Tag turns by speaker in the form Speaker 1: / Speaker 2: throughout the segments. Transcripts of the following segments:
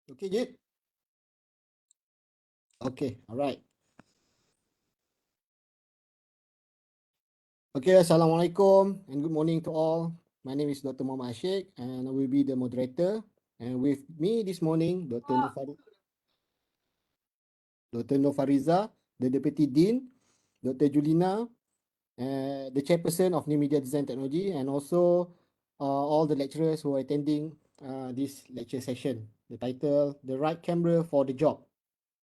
Speaker 1: Okay, Jit? Okay, all right. Okay, Assalamualaikum and good morning to all. My name is Dr. Muhammad Ashik and I will be the moderator. And with me this morning, Dr. Nofariza, the Deputy Dean, Dr. Julina, the Chairperson of New Media Design Technology, and also all the lecturers who are attending this lecture session. The title, The Right Camera for the Job.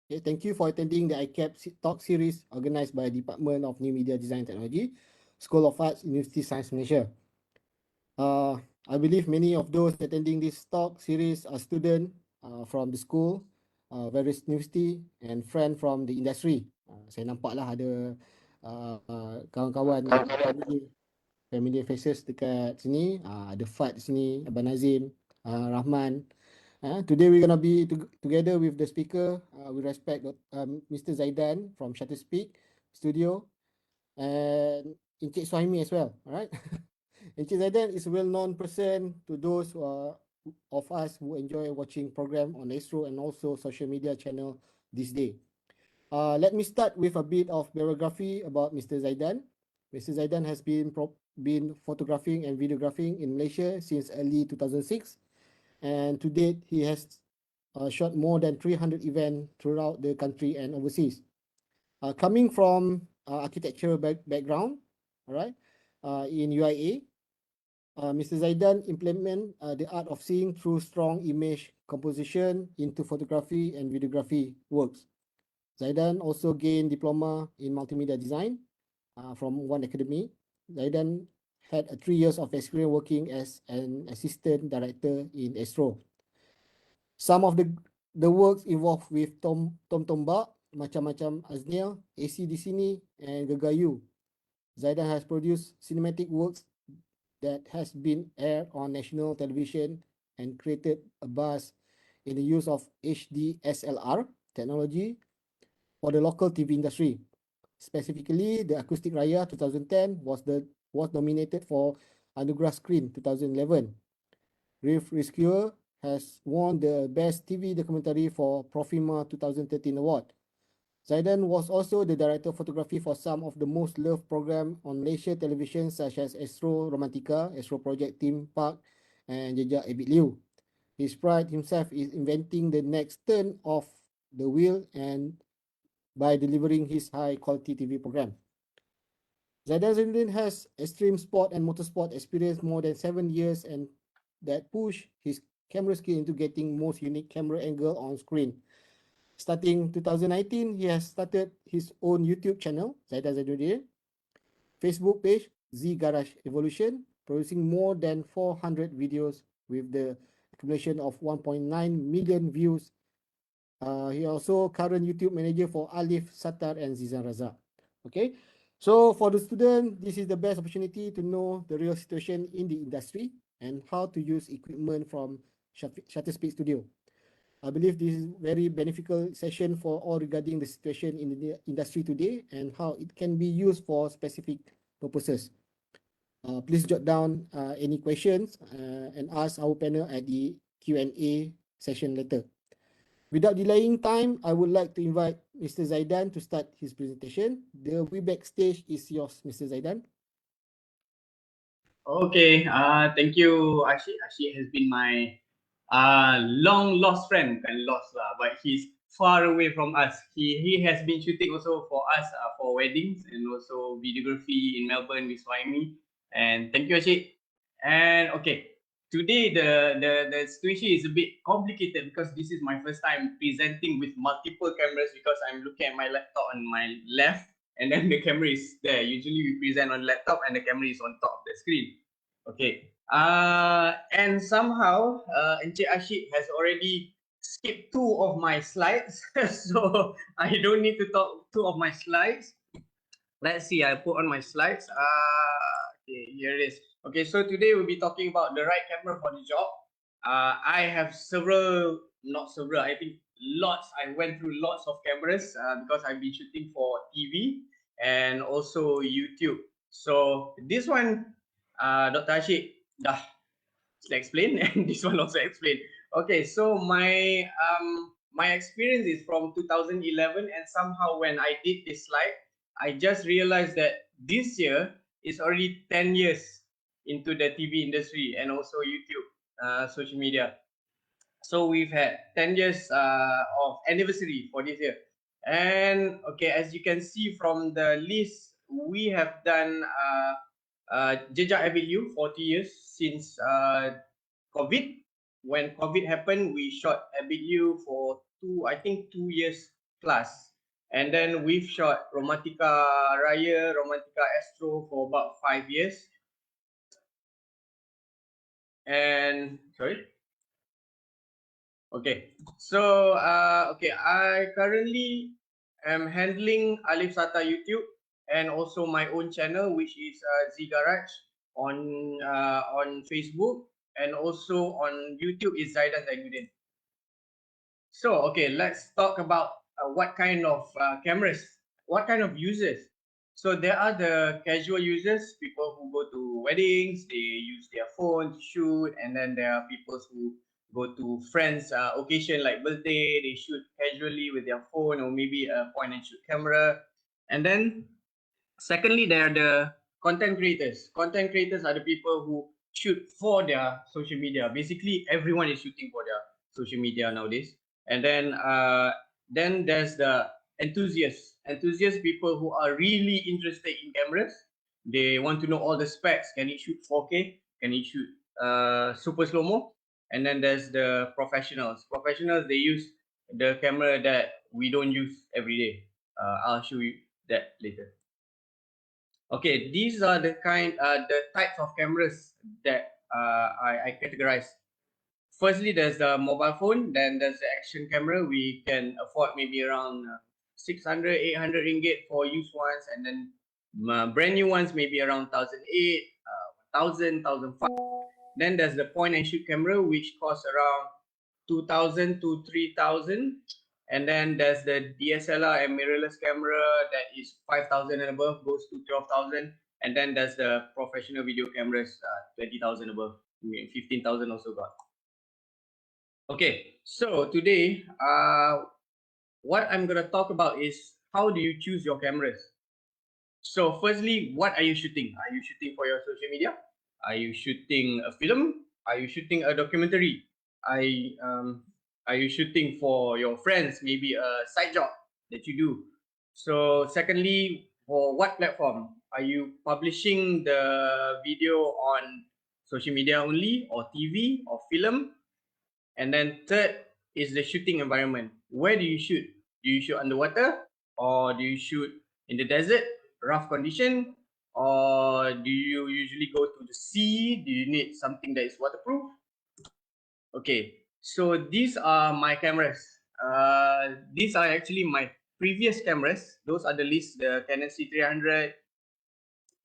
Speaker 1: Okay, thank you for attending the ICAP talk series organized by Department of New Media Design Technology, School of Arts, University Science Malaysia. I believe many of those attending this talk series are students from the school, various university and friend from the industry. Saya nampaklah ada kawan-kawan familiar faces dekat sini. Ada Fad di sini, Abang Nazim, Rahman. Today we're gonna be together with the speaker. We respect Mr. Zaidan from Shutterspeak Studio and Encik Suhaimi as well. All right. Encik Zaidan is a well-known person to those who are, of us who enjoy watching program on Astro and also social media channel this day. Let me start with a bit of biography about Mr. Zaidan. Mr. Zaidan has been photographing and videographing in Malaysia since early 2006, and to date he has shot more than 300 events throughout the country and overseas. Coming from architectural background, all right, in UIA, Mr. Zaidan implement the art of seeing through strong image composition into photography and videography works. Zaidan also gained diploma in multimedia design from One Academy. Zaidan had 3 years of experience working as an assistant director in Astro. Some of the works involved with Tom Tombak, Macam-Macam Aznil, AC di sini, and Gegayu. Zaidan has produced cinematic works that has been aired on national television and created a buzz in the use of HD SLR technology for the local TV industry. Specifically, the Acoustic Raya 2010 was nominated for Anugerah Screen 2011. Reef Rescuer has won the Best TV Documentary for Profima 2013 award. Zaidan was also the director of photography for some of the most loved programs on Malaysia television such as Astro Romantica, Astro Project Theme Park, and Jejak Abid Liu. His pride himself is inventing the next turn of the wheel and by delivering his high quality TV program. Zaidan Zainuddin has extreme sport and motorsport experience more than 7 years and that push his camera skill into getting most unique camera angle on screen. Starting 2019, he has started his own YouTube channel, Zaidan Zainuddin, Facebook page, Z Garage Evolution, producing more than 400 videos with the accumulation of 1.9 million views. He also current YouTube manager for Alif, Satar, and Zizan Razak. Okay, so for the student, this is the best opportunity to know the real situation in the industry and how to use equipment from Shutterspeak Studio. I believe this is very beneficial session for all regarding the situation in the industry today and how it can be used for specific purposes. Please jot down any questions and ask our panel at the Q&A session later. Without delaying time, I would like to invite Mr. Zaidan to start his presentation. The Webex stage is yours, Mr. Zaidan.
Speaker 2: Okay, thank you, Ashik. Ashik has been my long lost friend, and lost lah, but he's far away from us. He has been shooting also for us for weddings and also videography in Melbourne with Swami. And thank you, Ashik. And okay, today the situation is a bit complicated because this is my first time presenting with multiple cameras because I'm looking at my laptop on my left and then the camera is there. Usually we present on laptop and the camera is on top of the screen. Okay. And somehow Encik Ashik has already skipped 2 of my slides. So I don't need to talk 2 of my slides. Let's see, I put on my slides. Okay, here it is. Okay, so today we'll be talking about the right camera for the job. I have I think lots. I went through lots of cameras because I've been shooting for TV and also YouTube. So this one, Dr. Ashik dah explain and this one also explain. Okay, so my experience is from 2011, and somehow when I did this slide, I just realized that this year is already 10 years into the TV industry and also YouTube, social media. So we've had 10 years of anniversary for this year. And okay, as you can see from the list, we have done Jejak Avenue 40 years since COVID. When COVID happened, we shot Avenue for I think 2 years plus. And then we've shot Romantica Raya, Romantica Astro for about 5 years. And sorry. Okay, so okay, I currently am handling Alif Sata YouTube and also my own channel, which is Z Garage on Facebook, and also on YouTube is Zaidan Zainuddin. So okay, let's talk about what kind of cameras, what kind of users. So there are the casual users, people who go to weddings, they use their phone to shoot, and then there are people who go to friends' occasion like birthday, they shoot casually with their phone or maybe a point and shoot camera. And then secondly, there are the content creators. Content creators are the people who shoot for their social media. Basically, everyone is shooting for their social media nowadays. And then there's the enthusiasts. Enthusiast people who are really interested in cameras. They want to know all the specs. Can it shoot 4K? Can it shoot super slow mo? And then there's the professionals. Professionals, they use the camera that we don't use every day. I'll show you that later. Okay, these are the types of cameras that I categorize. Firstly, there's the mobile phone, then there's the action camera. We can afford maybe around 600, 800 ringgit for used ones, and then brand new ones maybe around 1,008, 1,000, 1,005. Then there's the point and shoot camera, which costs around 2,000 to 3,000. And then there's the DSLR and mirrorless camera that is 5,000 and above, goes to 12,000. And then there's the professional video cameras, 20,000 above, 15,000 also got. Okay, so today, what I'm gonna talk about is how do you choose your cameras? So firstly, what are you shooting? Are you shooting for your social media? Are you shooting a film? Are you shooting a documentary? Are you shooting for your friends? Maybe a side job that you do. So secondly, for what platform? Are you publishing the video on social media only, or TV, or film? And then third is the shooting environment. Where do you shoot? Do you shoot underwater, or do you shoot in the desert, rough condition, or do you usually go to the sea? Do you need something that is waterproof? Okay, so these are my cameras. These are actually my previous cameras. Those are the list, the Canon C300.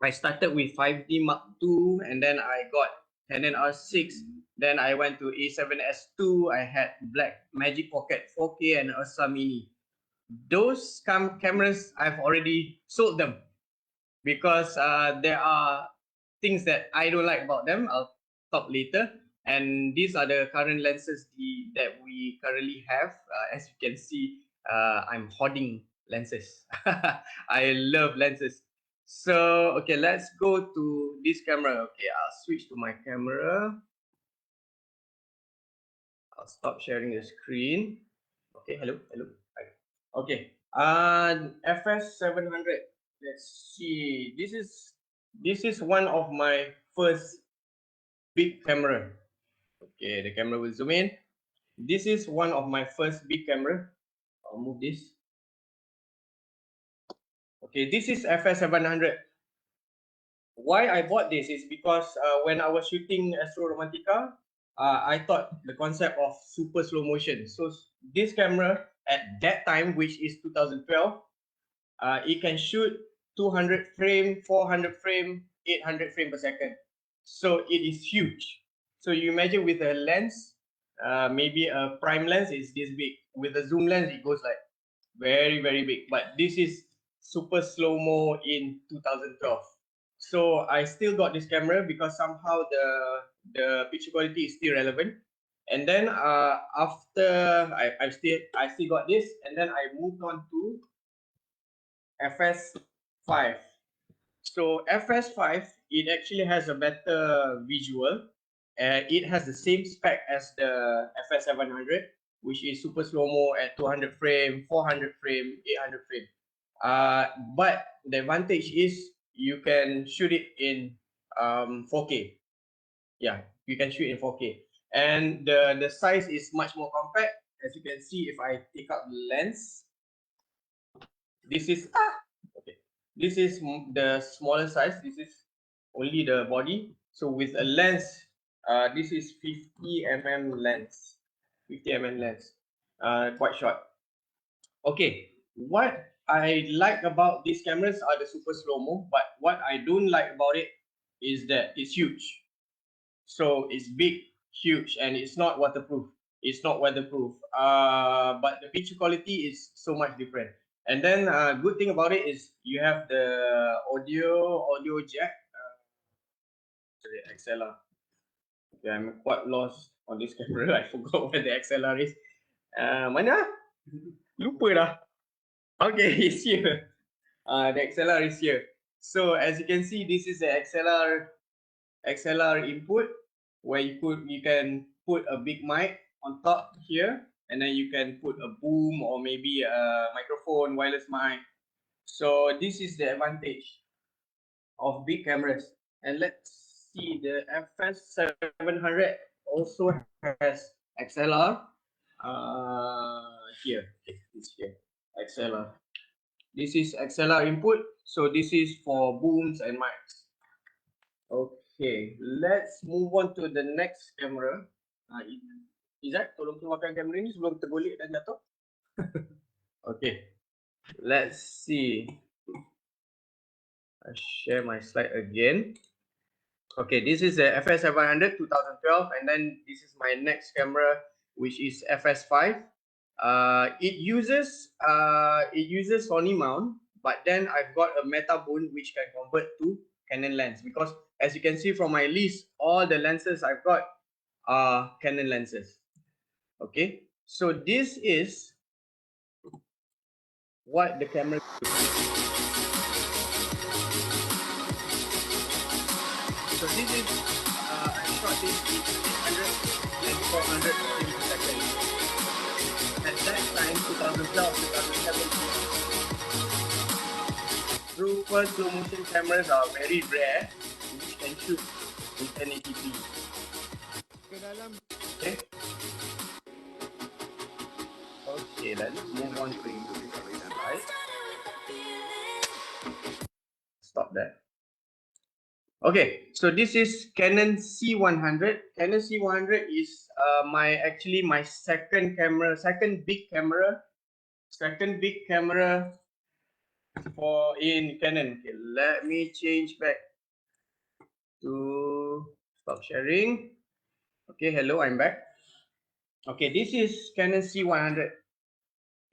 Speaker 2: I started with 5D Mark II, and then I got Canon R6. Then I went to A7S II. I had Black Magic Pocket 4K and Ursa Mini. Those cameras, I've already sold them because there are things that I don't like about them. I'll talk later. And these are the current lenses that we currently have. As you can see, I'm hoarding lenses. I love lenses. So, okay, let's go to this camera. Okay, I'll switch to my camera. I'll stop sharing the screen. Okay, hello. Hi. Okay, FS700. Let's see. This is one of my first big camera. Okay, the camera will zoom in. This is one of my first big camera. I'll move this. Okay, this is FS700. Why I bought this is because when I was shooting Astro Romantica, I thought the concept of super slow motion. So this camera at that time, which is 2012, it can shoot 200 frame, 400 frame, 800 frame per second. So it is huge. So you imagine with a lens, maybe a prime lens is this big. With a zoom lens, it goes like very, very big. But this is super slow-mo in 2012. So I still got this camera because somehow the picture quality is still relevant. And then after I still got this, and then I moved on to FS5. So FS5, it actually has a better visual. It has the same spec as the FS700, which is super slow-mo at 200 frame, 400 frame, 800 frame. But the advantage is you can shoot it in 4K. Yeah, you can shoot in 4K. And the size is much more compact. As you can see, if I take out the lens, this is okay. This is the smaller size. This is only the body. So with a lens, this is 50 mm lens. 50 mm lens. Quite short. Okay. What I like about these cameras are the super slow-mo, but what I don't like about it is that it's huge. So it's big, huge, and it's not waterproof. It's not weatherproof. But the picture quality is so much different. And then good thing about it is you have the audio jack. Sorry, XLR. Okay, I'm quite lost on this camera. I forgot where the XLR is. Mana? Lupa dah. Okay, it's here. The XLR is here. So as you can see, this is the XLR input, where you can put a big mic on top here, and then you can put a boom or maybe a microphone, wireless mic. So this is the advantage of big cameras. And let's see, the FS700 also has XLR. Here, okay, it's here, XLR. This is XLR input, so this is for booms and mics. Okay, let's move on to the next camera. Izzat, tolong keluarkan kamera ni sebelum tergolek dan jatuh. Okay, let's see. I share my slide again. Okay, this is the FS700 2012, and then this is my next camera, which is FS5. It uses Sony mount, but then I've got a Metabone which can convert to Canon lens, because as you can see from my list, all the lenses I've got are Canon lenses. Okay, so this is what the camera does. So this is I shot this in 800 and 400 frames per second. At that time, 2012, 2017, super slow motion cameras are very rare, which can shoot in 1080p. Okay. Okay, let's move on to the slide. Stop that. Okay, so this is Canon C100. Canon C100 is my second big camera for in Canon. Okay, let me change back to stop sharing. Okay, hello, I'm back. Okay, this is Canon C100.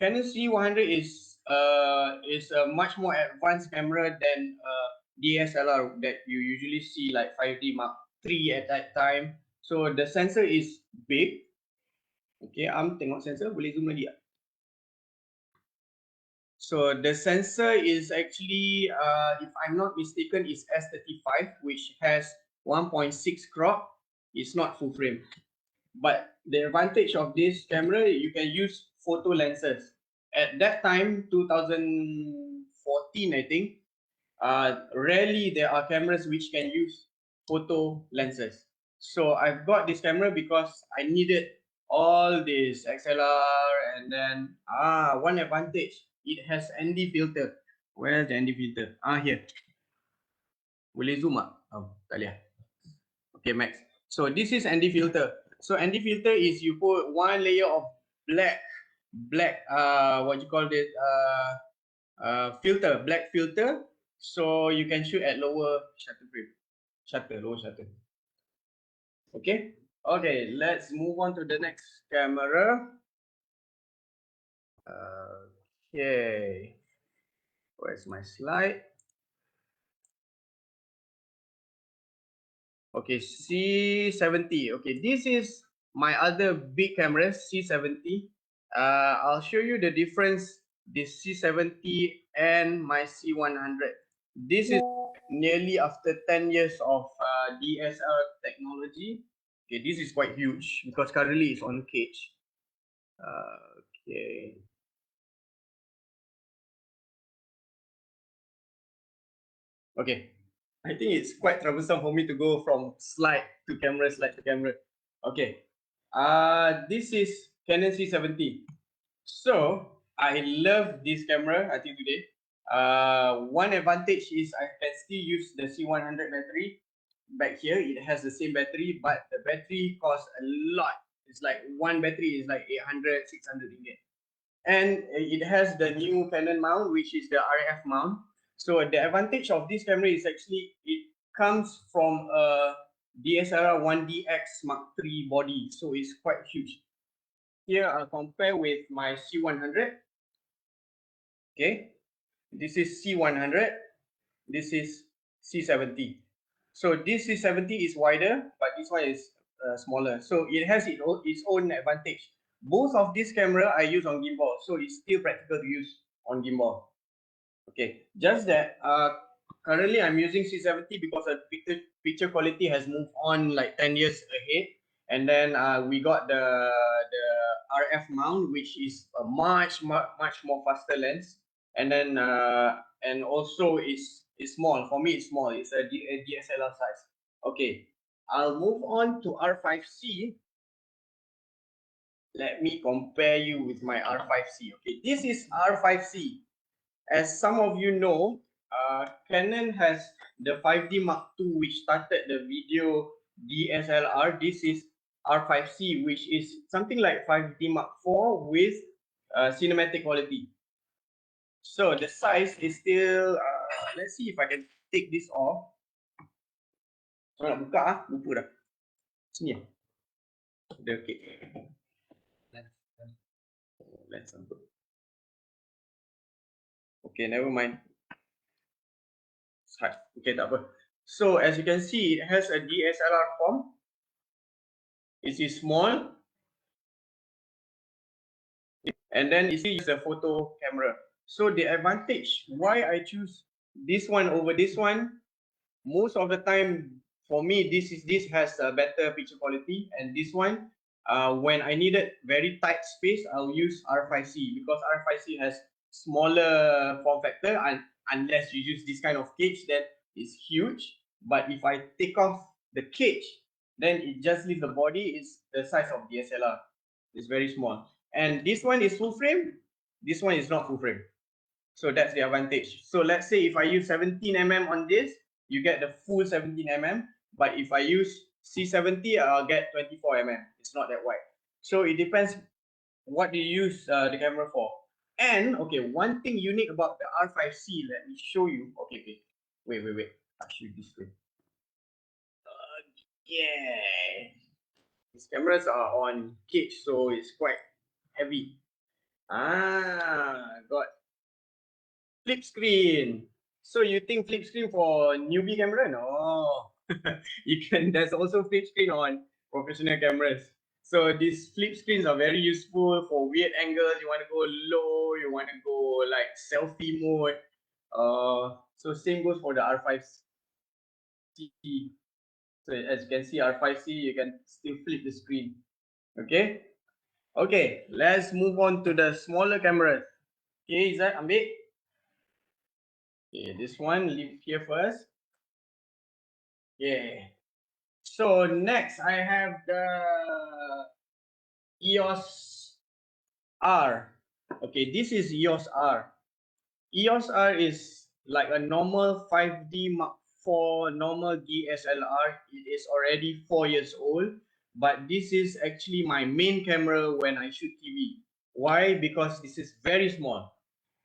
Speaker 2: Canon C100 is a much more advanced camera than DSLR that you usually see, like 5D Mark III at that time. So the sensor is big. Okay, tengok sensor, boleh zoom lagi tak? So the sensor is actually, if I'm not mistaken, is S35, which has 1.6 crop. It's not full frame. But the advantage of this camera, you can use photo lenses. At that time, 2014, I think, rarely there are cameras which can use photo lenses. So I've got this camera because I needed all this XLR, and then one advantage, it has ND filter. Where's the ND filter? Here. Boleh zoom tak? Oh, tak boleh. Okay, Max. So this is ND filter. So ND filter is you put one layer of black what you call this filter, black filter, so you can shoot at lower lower shutter. Okay, let's move on to the next camera. Okay, where's my slide? Okay, C70. Okay, this is my other big cameras, C70. I'll show you the difference, this C70 and my C100. This is nearly after 10 years of DSLR technology. Okay, this is quite huge because currently it's on cage. Okay. Okay. I think it's quite troublesome for me to go from slide to camera, slide to camera. Okay. This is Canon C70. So I love this camera until today. One advantage is I can still use the C100 battery. Back here, it has the same battery, but the battery costs a lot. It's like one battery is like 800, 600 ringgit. And it has the new Canon mount, which is the RF mount. So the advantage of this camera is actually it comes from a DSLR 1DX Mark III body, so it's quite huge. Here I'll compare with my C100. Okay, this is C100, this is C70. So this C70 is wider, but this one is smaller. So it has its own advantage. Both of these camera I use on gimbal, so it's still practical to use on gimbal. Okay, just that currently I'm using C70 because the picture quality has moved on like 10 years ahead, and then we got the RF mount, which is a much more faster lens, and then and also it's small. For me, it's small. It's a DSLR size. Okay, I'll move on to R5C. Let me compare you with my R5C. Okay, this is R5C. As some of you know, Canon has the 5D Mark II, which started the video DSLR. This is R5C, which is something like 5D Mark IV with cinematic quality. So the size is still, let's see if I can take this off. So nak buka lupa dah. Sini okay. Let's unput. Okay, never mind. Okay, tak apa. So as you can see, it has a DSLR form. It is small. And then it is a photo camera. So the advantage, why I choose this one over this one, most of the time for me, this has a better picture quality, and this one, when I needed very tight space, I'll use R5C because R5C has smaller form factor, and unless you use this kind of cage, then it's huge. But if I take off the cage, then it just leaves the body. It's the size of DSLR. It's very small. And this one is full frame. This one is not full frame. So that's the advantage. So let's say if I use 17mm on this, you get the full 17mm. But if I use C70, I'll get 24mm. It's not that wide. So it depends what you use the camera for. And okay, one thing unique about the R5C, let me show you. Okay. Wait. I'll show you this way. Yeah. These cameras are on cage, so it's quite heavy. Got flip screen. So you think flip screen for newbie camera? No. There's also flip screen on professional cameras. So these flip screens are very useful for weird angles. You want to go low, you want to go like selfie mode. So same goes for the R5C. So as you can see, R5C, you can still flip the screen. Okay. Okay, let's move on to the smaller cameras. Okay, Izzat, ambil. Okay, this one, leave here first. Yeah. So next, I have the EOS R. Okay, this is EOS R. EOS R is like a normal 5D Mark IV normal DSLR. It is already 4 years old, but this is actually my main camera when I shoot TV. Why? Because this is very small.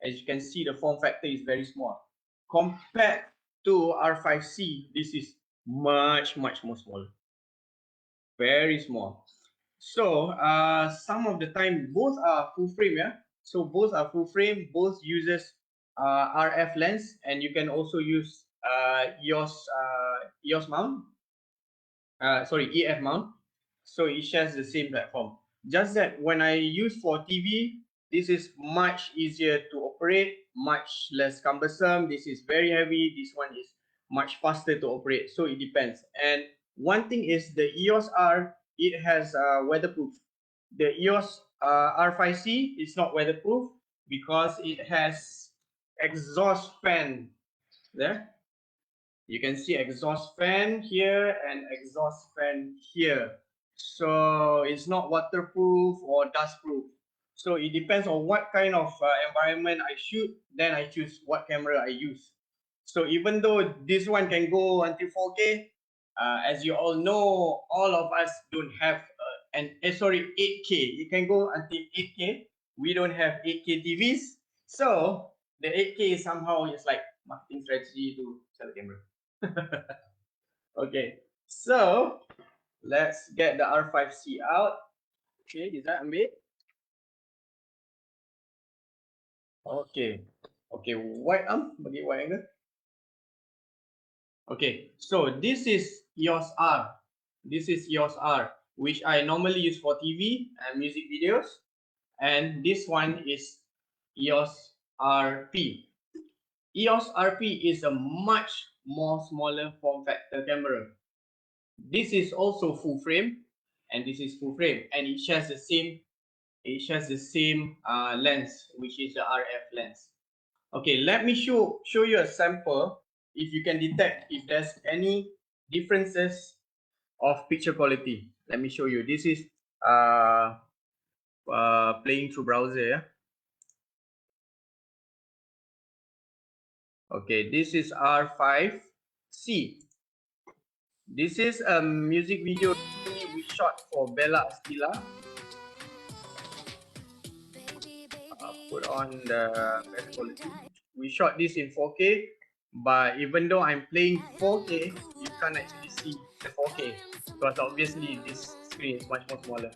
Speaker 2: As you can see, the form factor is very small. Compared to R5C, this is much more small. Very small. So some of the time, both are full frame, yeah. So both are full frame, both uses RF lens, and you can also use EOS mount. Sorry, EF mount. So it shares the same platform. Just that when I use for TV, this is much easier to operate, much less cumbersome. This is very heavy. This one is much faster to operate. So it depends. And one thing is the EOS R, it has weatherproof. The EOS R5C is not weatherproof because it has exhaust fan there. You can see exhaust fan here and exhaust fan here. So it's not waterproof or dustproof. So it depends on what kind of environment I shoot, then I choose what camera I use. So even though this one can go until 4K, as you all know, all of us don't have 8K. It can go until 8K. We don't have 8K TVs. So the 8K is somehow just like marketing strategy to sell the camera. Okay, so let's get the R5C out. Okay, is that ambil? Okay, okay, wide arm, bagi wide angle. Okay, so this is EOS R. This is EOS R, which I normally use for TV and music videos. And this one is EOS RP. EOS RP is a much more smaller form factor camera. This is also full frame, and this is full frame, and it shares the same lens, which is the RF lens. Okay, let me show you a sample if you can detect if there's any differences of picture quality. Let me show you. This is playing through browser. Yeah? Okay, this is R5C. This is a music video we shot for Bella Astila. Put on the best quality. We shot this in 4K, but even though I'm playing 4K, you can't actually see the 4K because obviously this screen is much more smaller.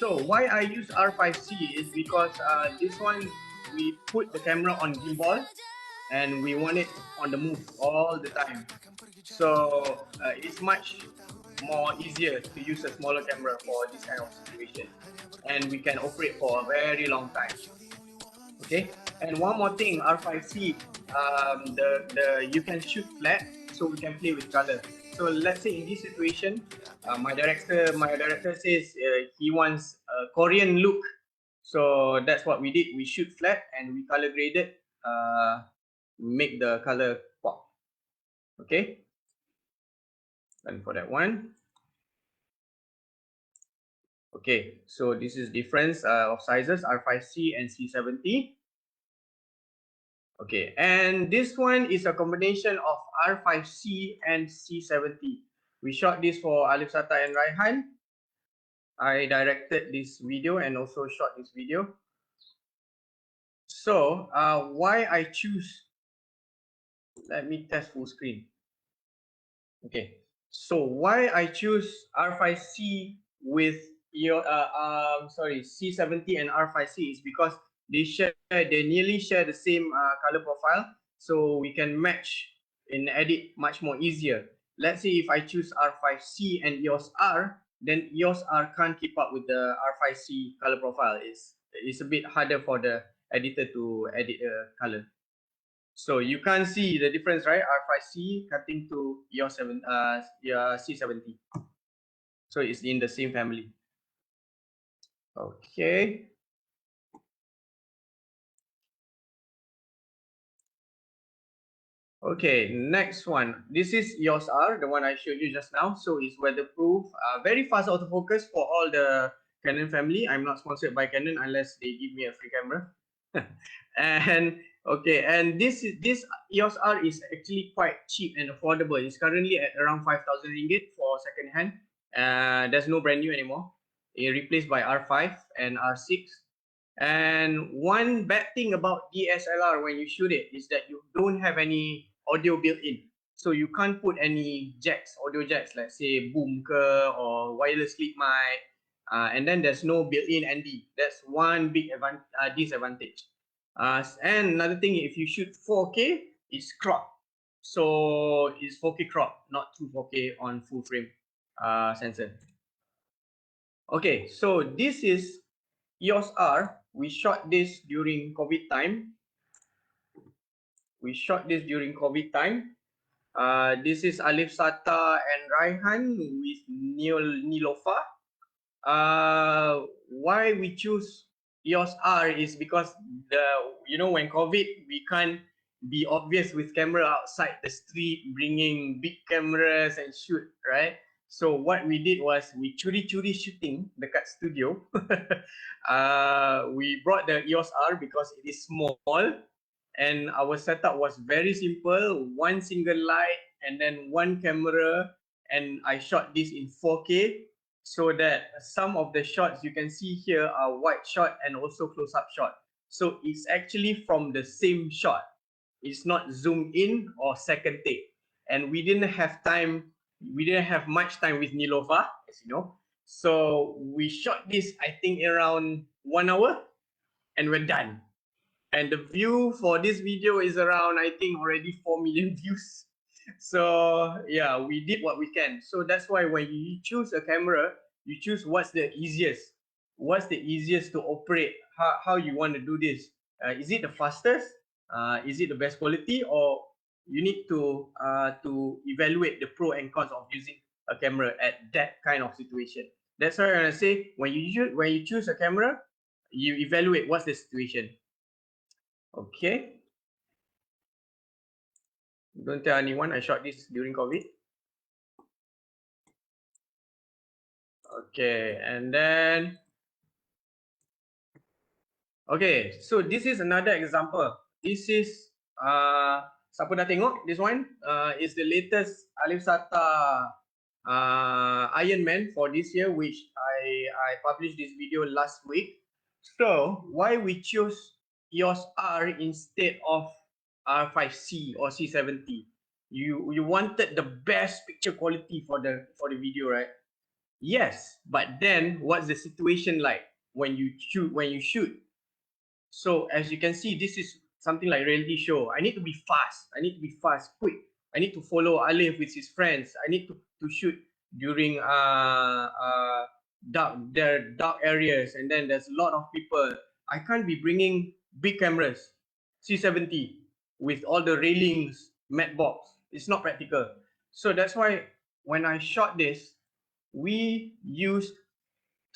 Speaker 2: So why I use R5C is because this one we put the camera on gimbal and we want it on the move all the time. So it's much more easier to use a smaller camera for this kind of situation, and we can operate for a very long time. Okay, and one more thing, R5C, you can shoot flat, so we can play with color. So let's say in this situation, my director says he wants a Korean look, so that's what we did. We shoot flat and we color graded, make the color pop. Okay, and for that one. Okay, so this is difference of sizes R5C and C70. Okay, and this one is a combination of R5C and C70. We shot this for Alif Sata and Raihan. I directed this video and also shot this video. So why I choose, let me test full screen. Okay, so why I choose R5C with C70 and R5C is because they nearly share the same color profile, so we can match in edit much more easier. Let's say if I choose R5C and EOS R, then EOS R can't keep up with the R5C color profile. It's a bit harder for the editor to edit the color. So you can see the difference, right? R5C cutting to EOS C70. So it's in the same family. Okay. Okay, next one. This is EOS R, the one I showed you just now. So it's weatherproof, very fast autofocus for all the Canon family. I'm not sponsored by Canon unless they give me a free camera. And okay, and this EOS R is actually quite cheap and affordable. It's currently at around 5,000 ringgit for second hand. There's no brand new anymore. It replaced by R5 and R6. And one bad thing about DSLR when you shoot it is that you don't have any audio built in. So you can't put any jacks, audio jacks, let's say boom or wireless clip mic. And then there's no built-in ND. That's one big disadvantage. And another thing, if you shoot 4K, it's cropped. So it's 4K crop, not true 4K on full frame. sensor. Okay, so this is EOS R. We shot this during COVID time. This is Alif Sata and Raihan with Nilofa. Why we choose EOS R is because when COVID, we can't be obvious with camera outside the street bringing big cameras and shoot, right? So what we did was we curi-curi shooting dekat studio. We brought the EOS R because it is small and our setup was very simple, one single light and then one camera, and I shot this in 4K so that some of the shots you can see here are wide shot and also close-up shot. So it's actually from the same shot. It's not zoomed in or second take. And we didn't have much time with Nilofa, as you know. So we shot this, I think, around 1 hour and we're done. And the view for this video is around, I think, already 4 million views. So yeah, we did what we can. So that's why when you choose a camera, you choose what's the easiest to operate, how you want to do this. Is it the fastest? Is it the best quality? Or you need to evaluate the pro and cons of using a camera at that kind of situation. That's why I say when you choose a camera, you evaluate what's the situation. Okay. Don't tell anyone I shot this during COVID. Okay, and then okay, so this is another example. This is siapa dah tengok this one? Is the latest Alif Sata Iron Man for this year, which I published this video last week. So why we choose EOS R instead of R5C or C70? You wanted the best picture quality for the video, right? Yes, but then what's the situation like when you shoot? So as you can see, this is something like reality show. I need to be fast. Quick. I need to follow Alif with his friends. I need to shoot during dark areas, and then there's a lot of people. I can't be bringing big cameras, C70 with all the railings, matte box. It's not practical. So that's why when I shot this, we used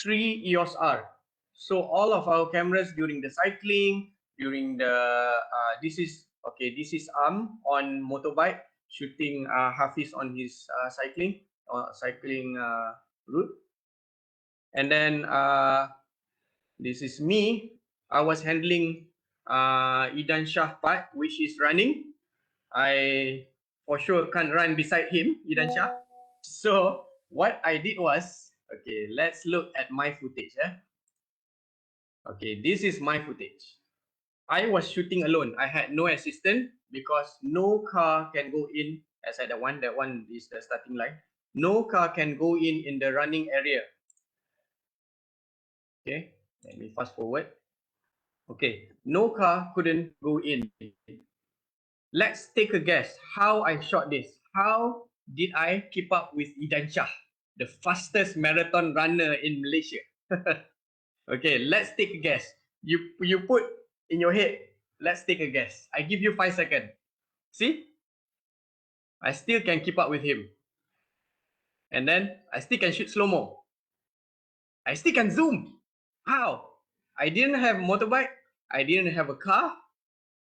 Speaker 2: 3 EOS R. So all of our cameras during the cycling, during the this is on motorbike shooting Hafiz on his cycling route, and then this is me. I was handling Idan Shah part, which is running. I for sure can't run beside him, Idan Shah. So what I did was, okay, let's look at my footage. Okay, this is my footage. I was shooting alone. I had no assistant because no car can go in. As I said, that one is the starting line. No car can go in the running area. Okay, let me fast forward. Okay, no car couldn't go in. Let's take a guess how I shot this. How did I keep up with Idan Shah, the fastest marathon runner in Malaysia? Okay, let's take a guess. You put in your head, let's take a guess. I give you 5 seconds. See? I still can keep up with him. And then I still can shoot slow-mo. I still can zoom. How? I didn't have a motorbike. I didn't have a car.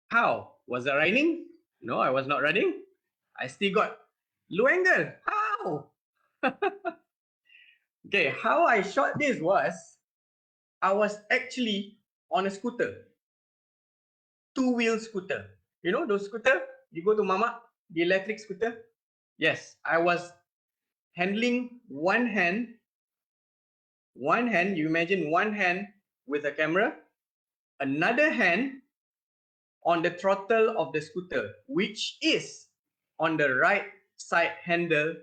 Speaker 2: How? Was I riding? No, I was not riding. I still got low angle. How? Okay, how I shot this was, I was actually on a scooter. 2-wheel scooter. You know those scooter? You go to Mama, the electric scooter? Yes, I was handling one hand. You imagine one hand with a camera, another hand on the throttle of the scooter, which is on the right side handle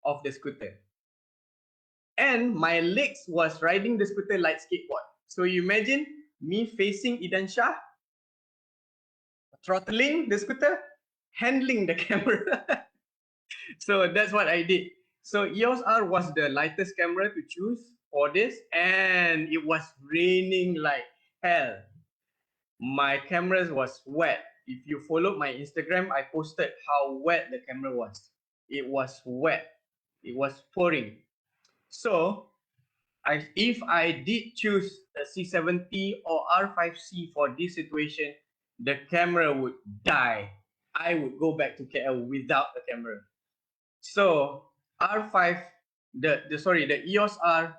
Speaker 2: of the scooter. And my legs was riding the scooter like skateboard. So you imagine me facing Idan Shah, throttling the scooter, handling the camera. So that's what I did. So EOS R was the lightest camera to choose for this, and it was raining like hell. My cameras was wet. If you followed my Instagram, I posted how wet the camera was. It was wet. It was pouring. So if I did choose the C70 or R5C for this situation, the camera would die. I would go back to KL without the camera. So R5, the EOS R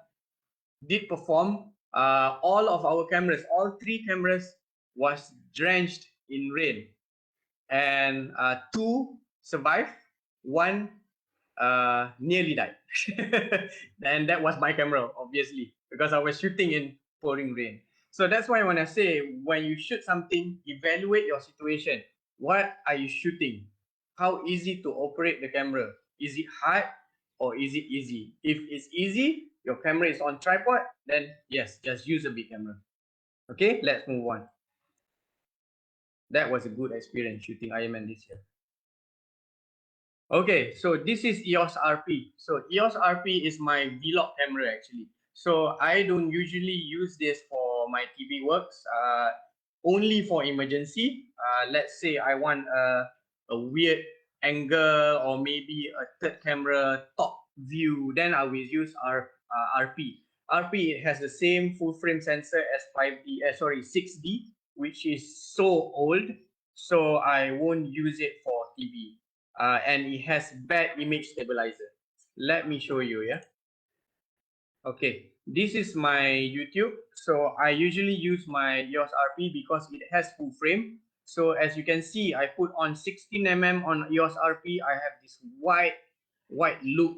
Speaker 2: did perform. All of our cameras, all three cameras, was drenched in rain, and two survived. One nearly died, and that was my camera, obviously, because I was shooting in pouring rain. So that's why when I say, when you shoot something, evaluate your situation. What are you shooting? How easy to operate the camera? Is it hard or is it easy? If it's easy, your camera is on tripod, then yes, just use a big camera. Okay, let's move on. That was a good experience shooting Iron Man this year. Okay, so this is EOS RP. So EOS RP is my vlog camera actually. So I don't usually use this for my TV works, only for emergency. Let's say I want a weird angle or maybe a third camera top view, then I will use RP. RP, it has the same full frame sensor as 6D, which is so old, so I won't use it for TV. And it has bad image stabilizer. Let me show you, yeah. Okay, this is my YouTube. So I usually use my EOS RP because it has full frame. So as you can see, I put on 16mm on EOS RP. I have this wide look,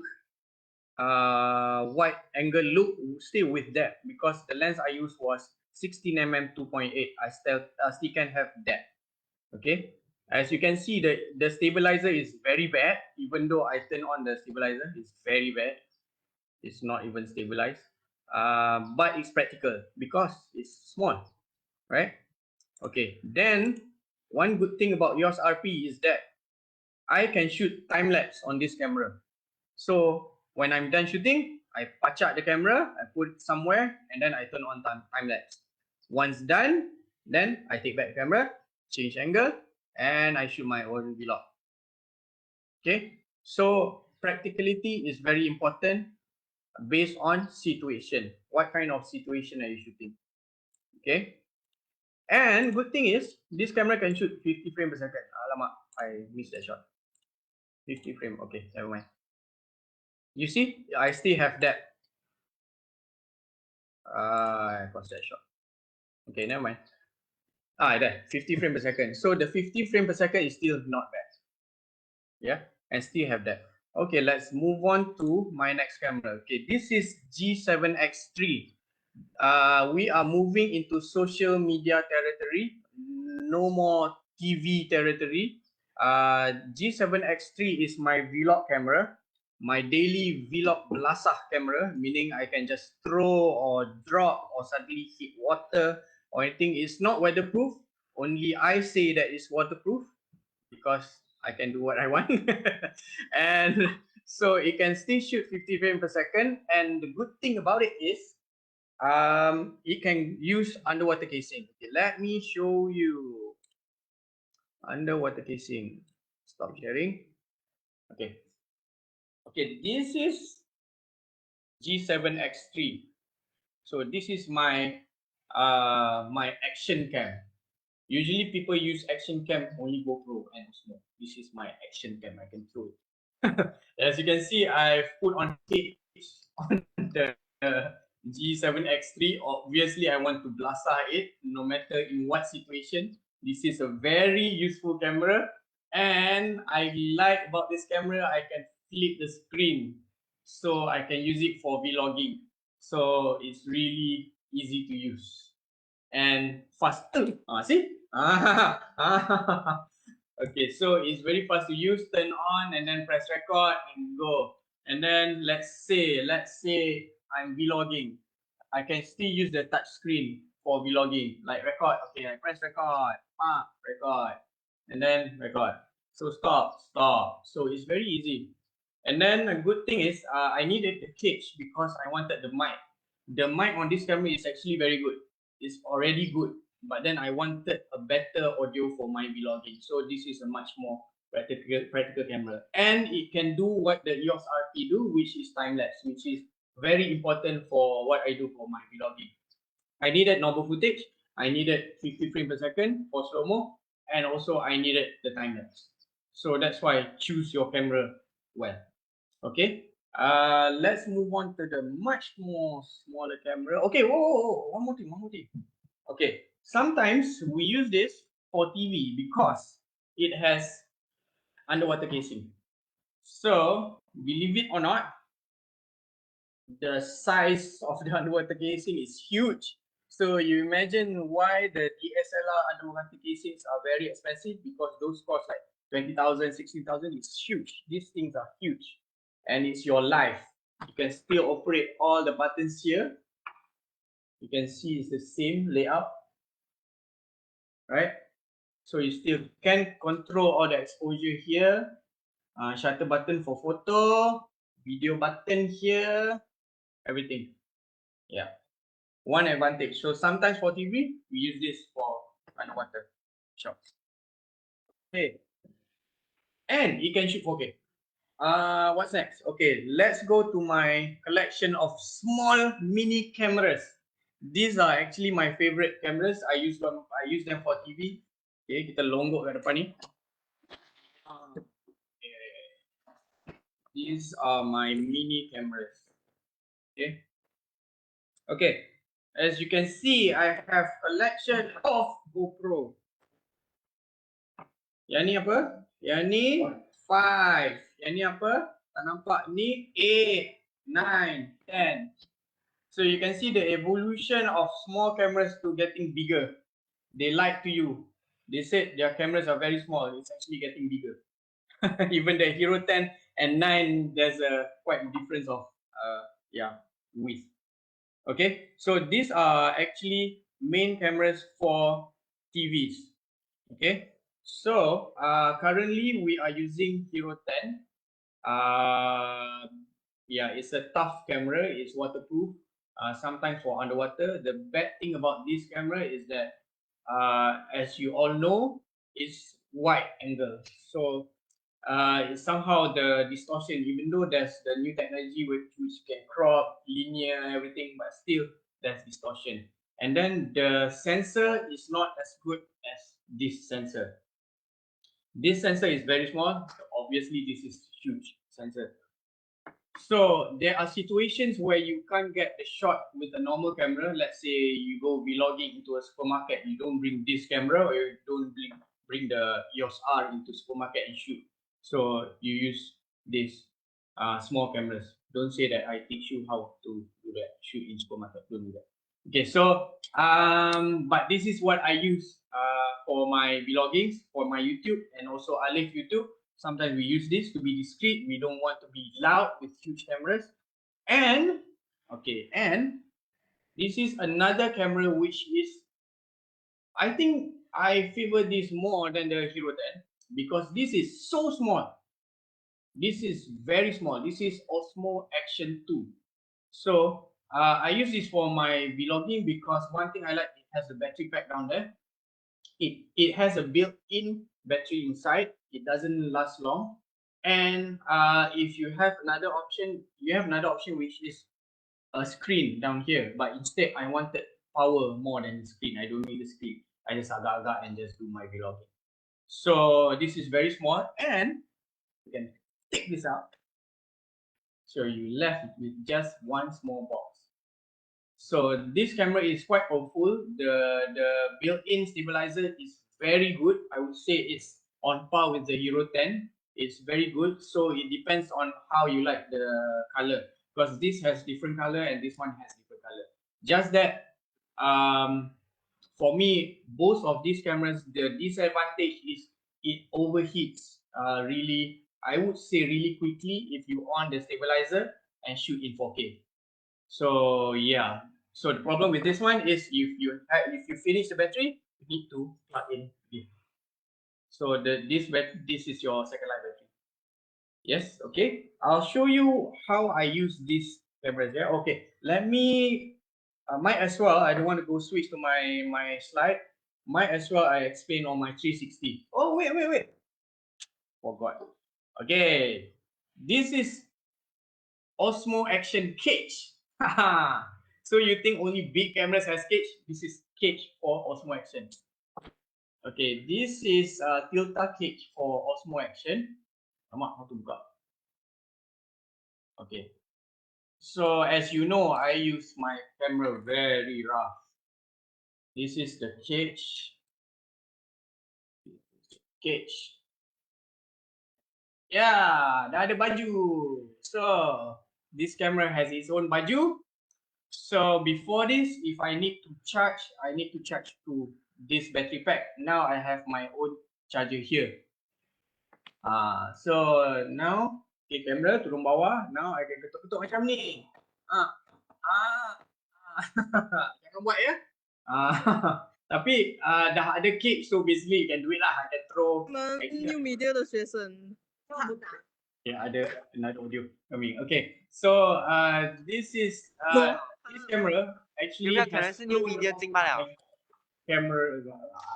Speaker 2: wide angle look still with that, because the lens I used was 16mm 2.8. I still can have that. Okay, as you can see, the stabilizer is very bad. Even though I turn on the stabilizer, it's very bad. It's not even stabilized, but it's practical because it's small, right? Okay, then one good thing about EOS RP is that I can shoot time lapse on this camera. So when I'm done shooting, I patch out the camera, I put it somewhere, and then I turn on time lapse. Once done, then I take back the camera, change angle, and I shoot my own vlog. Okay, so practicality is very important based on situation. What kind of situation are you shooting? Okay, and good thing is this camera can shoot 50 frames per second. Alamak, I missed that shot. 50 frame. Okay, never mind. You see, I still have that. I lost that shot. Okay, never mind. There, 50 frame per second. So the 50 frame per second is still not bad. Yeah, and still have that. Okay, let's move on to my next camera. Okay, this is G7X3. We are moving into social media territory. No more TV territory. G7X3 is my vlog camera, my daily vlog belasah camera, meaning I can just throw or drop or suddenly hit water or anything. It's not weatherproof. Only I say that it's waterproof because I can do what I want. And so it can still shoot 50 frames per second. And the good thing about it is it can use underwater casing. Okay, let me show you underwater casing. Stop sharing. Okay. Okay, this is G7X3. So this is my my action cam. Usually people use action cam only GoPro and Osmo. This is my action cam. I can throw it. As you can see, I've put on cage on the G7X3. Obviously, I want to blasah it no matter in what situation. This is a very useful camera, and I like about this camera, I can flip the screen, so I can use it for vlogging. So it's really easy to use and fast. See? Okay, so it's very fast to use. Turn on and then press record and go. And then let's say I'm vlogging. I can still use the touch screen for vlogging. Like record. Okay, I press record. Record. And then record. So stop. So it's very easy. And then a good thing is I needed the cage because I wanted the mic. The mic on this camera is actually very good. It's already good, but then I wanted a better audio for my vlogging. So this is a much more practical camera, and it can do what the EOS RT do, which is time lapse, which is very important for what I do for my vlogging. I needed normal footage. I needed 50 frames per second for slow mo, and also I needed the time lapse. So that's why choose your camera well. Okay. Let's move on to the much more smaller camera. Okay. Whoa. One more thing. Okay. Sometimes we use this for TV because it has underwater casing. So believe it or not, the size of the underwater casing is huge. So you imagine why the DSLR underwater casings are very expensive, because those cost like 20,000, 16,000. It's huge. These things are huge, and it's your life. You can still operate all the buttons here. You can see it's the same layout, right? So you still can control all the exposure here. Shutter button for photo, video button here, everything. Yeah. One advantage. So sometimes for TV, we use this for underwater shots. Okay. And you can shoot 4K. What's next? Okay, let's go to my collection of small mini cameras. These are actually my favorite cameras. I use them for TV. Okay, kita longgok kat depan ni. These are my mini cameras. Okay. Okay. As you can see, I have collection of GoPro. Yang ni apa? Yang ni 5. Yang ni apa? Tak nampak. Ni 8, 9, 10. So you can see the evolution of small cameras to getting bigger. They lied to you. They said their cameras are very small. It's actually getting bigger. Even the Hero 10 and 9, there's a quite difference of width. Okay, so these are actually main cameras for TVs. Okay, so currently we are using Hero 10. Yeah, it's a tough camera. It's waterproof. Sometimes for underwater. The bad thing about this camera is that, as you all know, it's wide angle. So somehow the distortion, even though there's the new technology which can crop, linear, everything, but still there's distortion. And then the sensor is not as good as this sensor. This sensor is very small. Obviously, this is huge sensor. So there are situations where you can't get the shot with a normal camera. Let's say you go vlogging into a supermarket, you don't bring this camera, or you don't bring the EOS R into supermarket and shoot. So you use these small cameras. Don't say that I teach you how to do that, shoot in supermarket. Don't do that. Okay, so but this is what I use for my vloggings, for my YouTube, and also Alif YouTube. Sometimes we use this to be discreet. We don't want to be loud with huge cameras. And okay, and this is another camera which is, I think I favor this more than the Hero 10 because this is so small. This is very small. This is Osmo Action 2. So I use this for my vlogging because one thing I like, it has a battery pack down there. It has a built-in battery inside. It doesn't last long. And if you have another option, which is a screen down here. But instead, I wanted power more than the screen. I don't need the screen. I just agak-agak and just do my vlogging. So this is very small, and you can take this out. So you left with just one small box. So this camera is quite powerful. The built-in stabilizer is very good. I would say it's on par with the Hero 10. It's very good. So it depends on how you like the color, because this has different color and this one has different color. Just that for me, both of these cameras, the disadvantage is it overheats really, I would say really quickly if you on the stabilizer and shoot in 4K. So yeah. So the problem with this one is if you finish the battery, you need to plug in again. So this is your second life battery. Yes, okay. I'll show you how I use these cameras. Yeah, okay. Let me. Might as well. I don't want to go switch to my slide. Might as well I explain on my 360. Oh wait. Forgot. Okay. This is Osmo Action Cage. So you think only big cameras has cage? This is cage for Osmo Action. Okay, this is Tilta cage for Osmo Action. How to buka? Okay. So as you know, I use my camera very rough. This is the cage. Cage. Yeah, dah ada baju. So this camera has its own baju. So before this, if I need to charge, I need to charge to this battery pack. Now I have my own charger here. So now, okay, camera turun bawah. Now I can ketuk-ketuk macam ni. Ah, ah, jangan buat ya. Tapi dah ada kick, so basically you can do it lah. I can throw.
Speaker 3: 我们 New Media 的学生，
Speaker 2: Yeah, ada another audio coming. Okay, so this is this camera
Speaker 4: 有
Speaker 2: actually
Speaker 4: 没有可能
Speaker 2: has
Speaker 4: 是 New Media 进罢了？
Speaker 2: camera.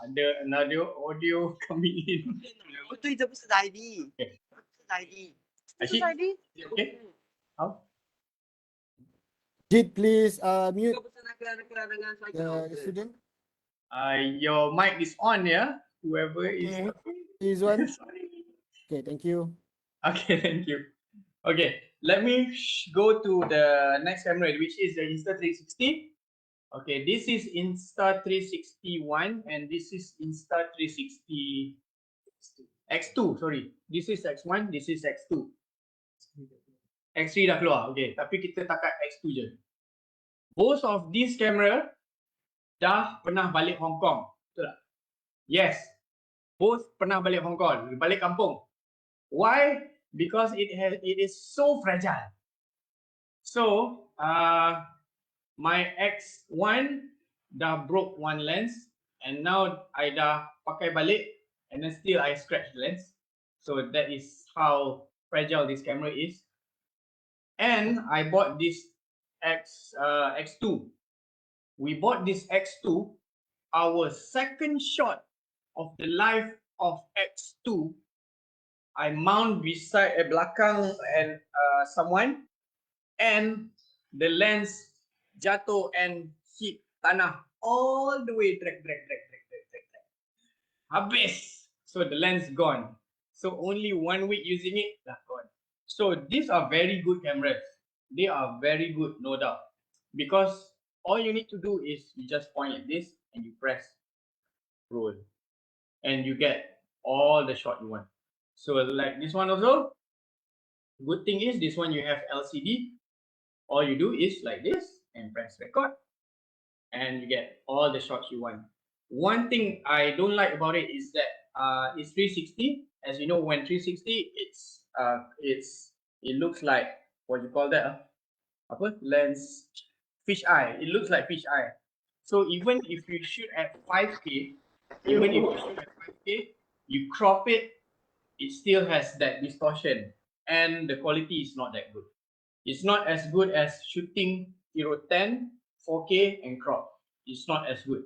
Speaker 2: Ada another audio coming in.
Speaker 4: 不对，这不是 ID，
Speaker 2: Okay.
Speaker 4: 不是 ID。
Speaker 2: Actually,
Speaker 3: ID
Speaker 2: is it okay? How?
Speaker 1: Jit, please
Speaker 4: 这
Speaker 1: mute
Speaker 4: 个不是那个dengan帅哥老
Speaker 1: the
Speaker 4: 师。
Speaker 1: student.
Speaker 2: Your mic is on, yeah. Whoever is.
Speaker 1: Okay. This one.
Speaker 2: Sorry.
Speaker 1: Okay, thank you.
Speaker 2: Okay, thank you. Okay, let me go to the next camera, which is the Insta360. Okay, this is Insta360 and this is Insta360 X2. Sorry, this is X1, this is X2. X3 dah keluar. Okay, tapi kita takat X2 je. Both of these camera dah pernah balik Hong Kong. Betul tak? Yes. Both pernah balik Hong Kong, balik kampung. Why? Because it is so fragile. So my X1 dah broke one lens and now I dah pakai balik and then still I scratch the lens. So that is how fragile this camera is. And I bought this X2. We bought this X2. Our second shot of the life of X2, I mount beside a belakang and someone, and the lens jatuh and hit tanah all the way, drag. Habis. So the lens gone. So only 1 week using it, dah gone. So these are very good cameras. They are very good, no doubt. Because all you need to do is you just point at this and you press roll. And you get all the shot you want. So like this one also, good thing is this one you have LCD. All you do is like this and press record and you get all the shots you want. One thing I don't like about it is that it's 360. As you know, when 360, it looks like, what you call that? Apa? Lens fish eye. It looks like fish eye. So even if you shoot at 5K, you crop it, it still has that distortion and the quality is not that good. It's not as good as shooting Hero 10, 4K and crop. It's not as good.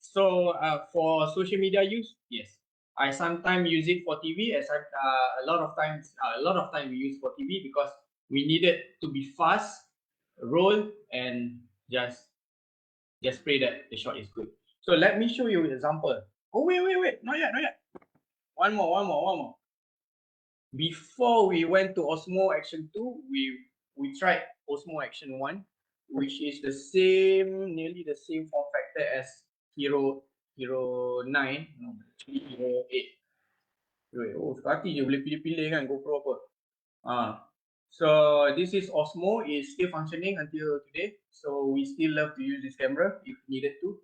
Speaker 2: So for social media use, yes. I sometimes use it for TV as a lot of times we use for TV because we need it to be fast, roll and just pray that the shot is good. So let me show you an example. Oh wait, not yet. One more. Before we went to Osmo Action 2, we tried Osmo Action 1, which is nearly the same form factor as Hero 9, no, actually Hero 8. Oh, sekali je boleh pilih-pilih kan GoPro apa. So this is Osmo, is still functioning until today. So we still love to use this camera if needed to.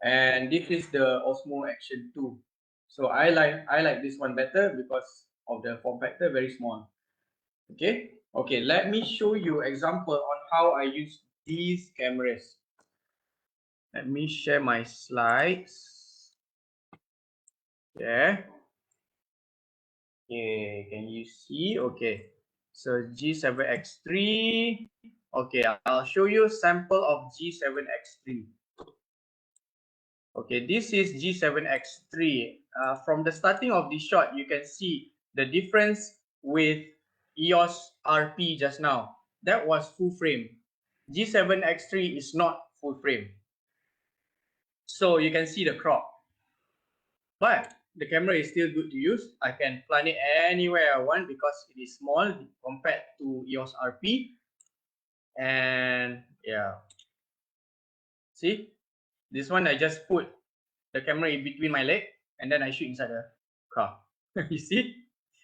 Speaker 2: And this is the Osmo Action 2. So I like this one better because of the form factor, very small. Okay, let me show you example on how I use these cameras. Let me share my slides. Yeah. Okay, can you see? Okay, so G7X3. Okay, I'll show you sample of G7X3. Okay, this is G7X3. From the starting of the shot, you can see the difference with EOS RP just now. That was full frame. G7X3 is not full frame. So you can see the crop. But the camera is still good to use. I can plant it anywhere I want because it is small compared to EOS RP. And yeah, see, this one I just put the camera in between my leg and then I shoot inside the car. You see?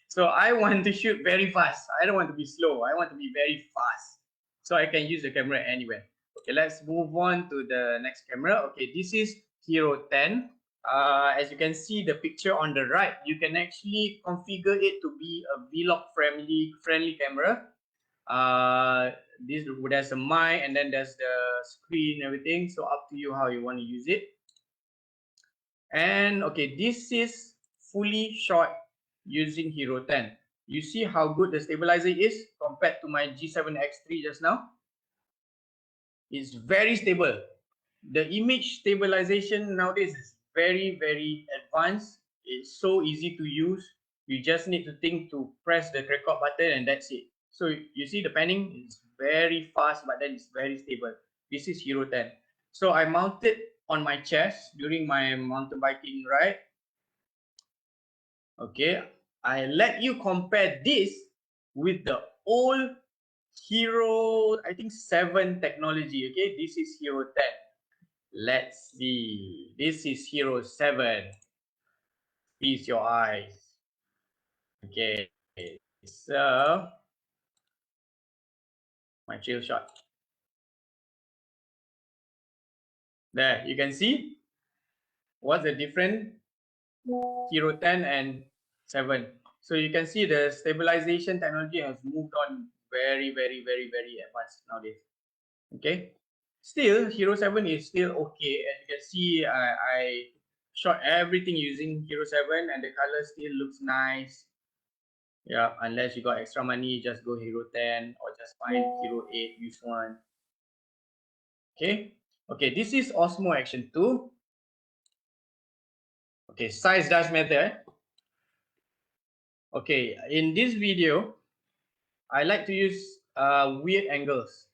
Speaker 2: So I want to shoot very fast. I don't want to be slow. I want to be very fast. So I can use the camera anywhere. Okay, let's move on to the next camera. Okay, this is Hero 10. As you can see the picture on the right, you can actually configure it to be a vlog friendly camera. There's a mic and then there's the screen and everything. So up to you how you want to use it. And okay, this is fully shot using Hero 10. You see how good the stabilizer is compared to my G7X3 just now? It's very stable. The image stabilization nowadays is very, very advanced. It's so easy to use. You just need to think to press the record button and that's it. So you see the panning is very fast, but then it's very stable. This is Hero 10. So I mounted on my chest during my mountain biking ride. Okay, I let you compare this with the old Hero, I think 7 technology. Okay, this is Hero 10. Let's see. This is Hero 7. Feast your eyes. Okay, so my chill shot. There, you can see what's the difference Hero 10 and 7. So you can see the stabilization technology has moved on very advanced nowadays. Okay, still Hero 7 is still okay. As you can see, I shot everything using Hero 7 and the color still looks nice. Yeah, unless you got extra money, just go Hero 10 or just find Hero 8, use one. Okay, okay, this is Osmo Action 2. Okay, size does matter. Okay, in this video, I like to use weird angles.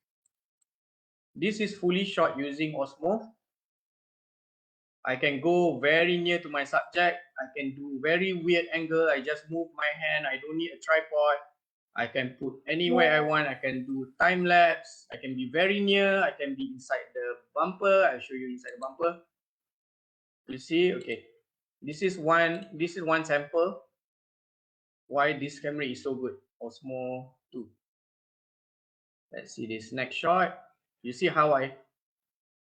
Speaker 2: This is fully shot using Osmo. I can go very near to my subject. I can do very weird angle. I just move my hand. I don't need a tripod. I can put anywhere I want. I can do time lapse. I can be very near. I can be inside the bumper. I'll show you inside the bumper. You see, okay. This is one sample. Why this camera is so good. Osmo 2. Let's see this next shot. You see how I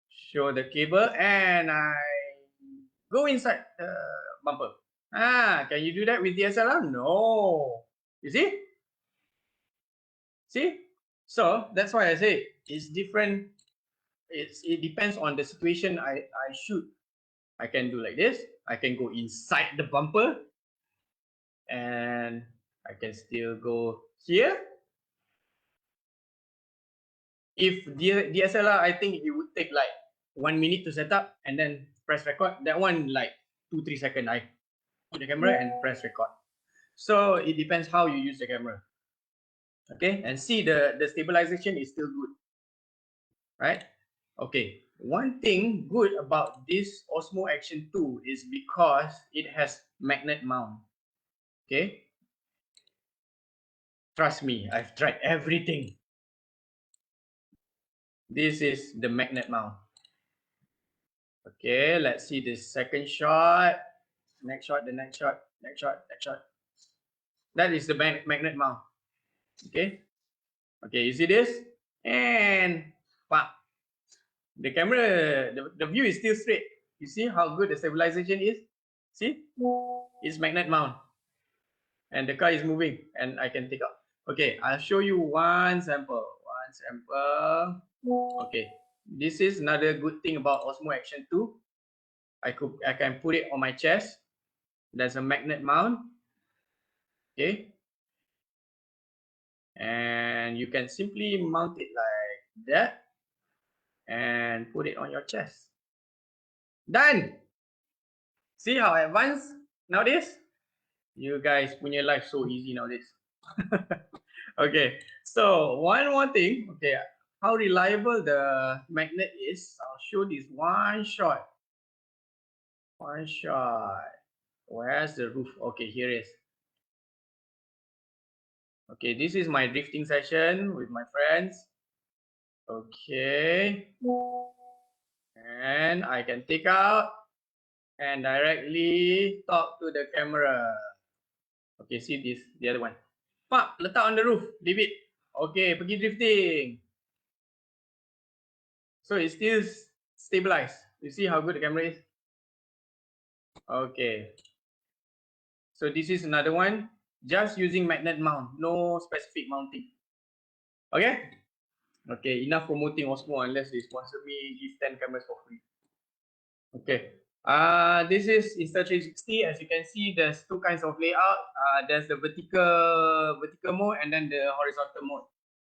Speaker 2: show the cable and I go inside the bumper. Can you do that with DSLR? No. You see? See? So that's why I say it's different. It depends on the situation I shoot. I can do like this. I can go inside the bumper. And I can still go here. If DSLR, I think it would take like 1 minute to set up and then press record. That one like 2-3 seconds. I put the camera and press record. So it depends how you use the camera. Okay, and see the stabilization is still good, right? Okay, one thing good about this Osmo Action 2 is because it has magnet mount. Okay, trust me, I've tried everything. This is the magnet mount. Okay, let's see the second shot. Next shot, the next shot, next shot, next shot. That is the magnet mount. Okay. Okay, you see this? And pop. The camera, the view is still straight. You see how good the stabilization is? See? It's magnet mount. And the car is moving and I can take out. Okay, I'll show you one sample. One sample. Okay, this is another good thing about Osmo Action 2. I can put it on my chest. There's a magnet mount. Okay. And you can simply mount it like that and put it on your chest. Done. See how advanced nowadays? You guys punya life so easy nowadays. Okay, so one more thing. Okay, how reliable the magnet is, I'll show this one shot. One shot. Where's the roof? Okay, here it is. Okay, this is my drifting session with my friends. Okay. And I can take out and directly talk to the camera. Okay, see this, the other one. Pak, letak on the roof, leave it. Okay, pergi drifting. So it's still stabilized. You see how good the camera is? Okay. So this is another one, just using magnet mount, no specific mounting. Okay? Okay, enough promoting Osmo unless they sponsor me, give 10 cameras for free. Okay. This is Insta360. As you can see, there's two kinds of layout. There's the vertical mode and then the horizontal mode.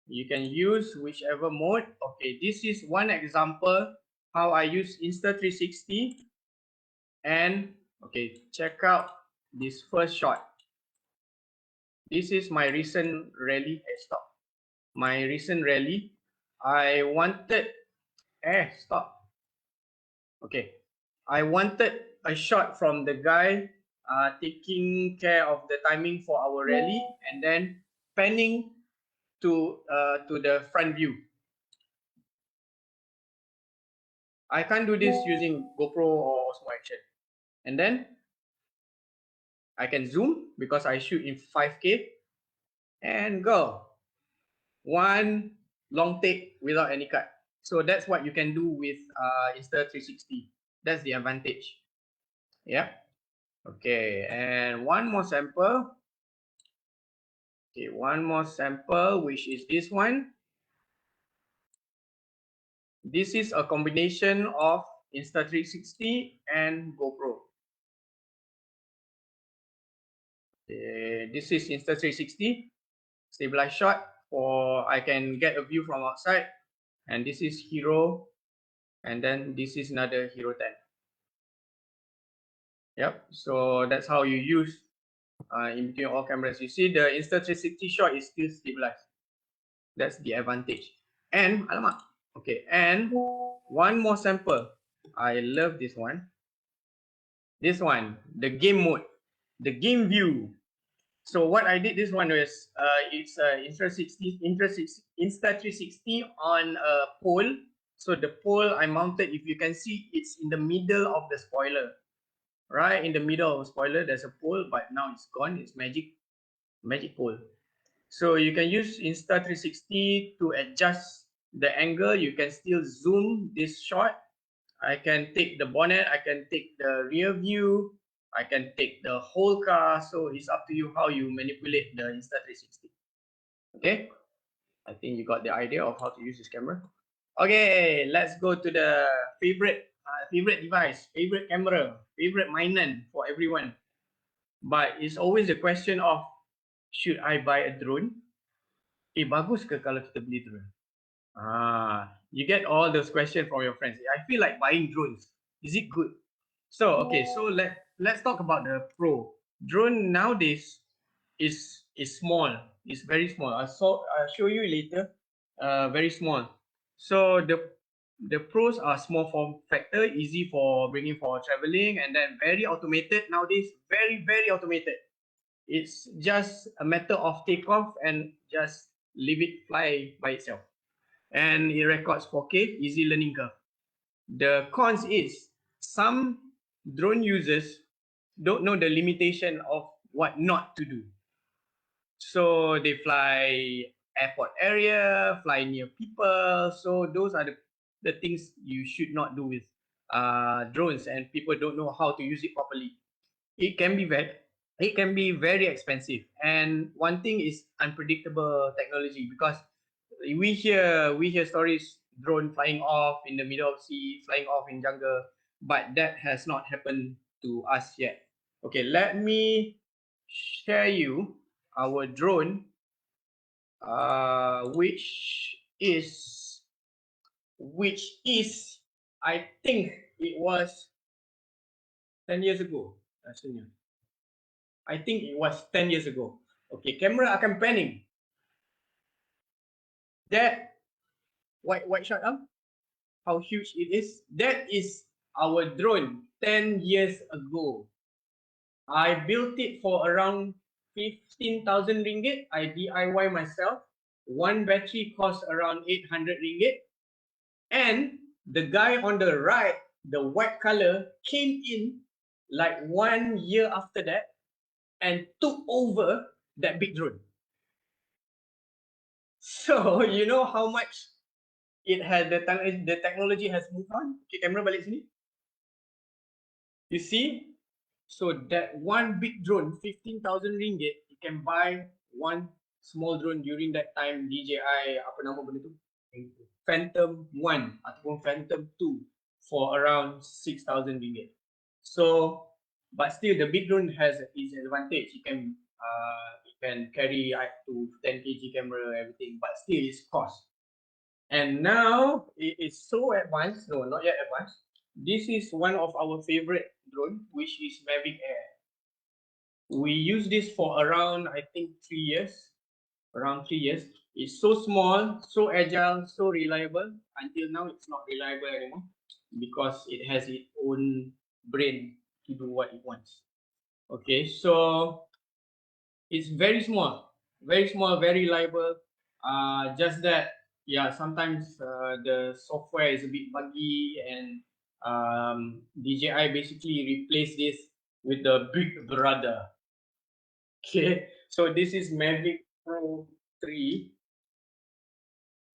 Speaker 2: You can use whichever mode. Okay, this is one example how I use Insta360. And okay, check out this first shot. This is my recent rally. Stop. My recent rally. I wanted. Stop. Okay. I wanted a shot from the guy taking care of the timing for our rally and then panning to the front view. I can't do this using GoPro or Osmo Action. And then I can zoom because I shoot in 5K and go. One long take without any cut. So that's what you can do with Insta360. That's the advantage. Yeah. Okay, and one more sample. Okay, one more sample, which is this one. This is a combination of Insta360 and GoPro. Okay, this is Insta360 stabilized shot for I can get a view from outside, and this is Hero, and then this is another Hero 10. Yep, so that's how you use in between all cameras. You see the Insta360 shot is still stabilized. That's the advantage. And alamak. Okay, and one more sample. I love this one. This one, the game mode, the game view. So what I did this one was it's Insta360 on a pole. So the pole I mounted, if you can see, it's in the middle of the spoiler. Right in the middle of the spoiler, there's a pole, but now it's gone. It's magic pole. So you can use Insta360 to adjust the angle. You can still zoom this shot. I can take the bonnet, I can take the rear view, I can take the whole car. So it's up to you how you manipulate the Insta360. Okay, I think you got the idea of how to use this camera. Okay, let's go to the favorite device, favorite camera, favorite mainan for everyone. But it's always the question of, should I buy a drone? Bagus ke kalau kita beli drone? You get all those questions from your friends. I feel like buying drones. Is it good? So okay, so let's talk about the Pro. Drone nowadays is small. It's very small. I'll show you later. Very small. So the Pros are small form factor, easy for bringing for traveling, and then very automated nowadays. Very automated. It's just a matter of takeoff and just leave it fly by itself. And it records 4K, easy learning curve. The cons is some drone users don't know the limitation of what not to do. So they fly airport area, fly near people. So those are the things you should not do with drones, and people don't know how to use it properly. It can be very expensive. And one thing is unpredictable technology, because we hear stories drone flying off in the middle of sea, flying off in jungle, but that has not happened to us yet. Okay, let me share you our drone, which is I think it was 10 years ago. Rasanya. I think it was 10 years ago. Okay, camera akan panning. That white shot how huge it is. That is our drone 10 years ago. I built it for around 15,000 ringgit. I DIY myself. One battery cost around 800 ringgit. And the guy on the right, the white color, came in like 1 year after that and took over that big drone. So you know how much it had the technology has moved on. Okay, camera balik sini. You see, so that one big drone, 15,000 ringgit, you can buy one small drone during that time. DJI apa nama benda tu? Phantom 1 ataupun Phantom 2 for around 6,000 ringgit. So, but still the big drone has its advantage. You can carry up to 10 kg camera, everything, but still it's cost. And now it is so advanced. No, not yet advanced. This is one of our favorite drone, which is Mavic Air. We use this for around, I think, 3 years. Around 3 years. It's so small, so agile, so reliable. Until now, it's not reliable anymore because it has its own brain to do what it wants. Okay, so it's very small, very reliable. Just that, yeah, sometimes the software is a bit buggy, and DJI basically replaced this with the big brother. Okay, so this is Mavic Pro 3.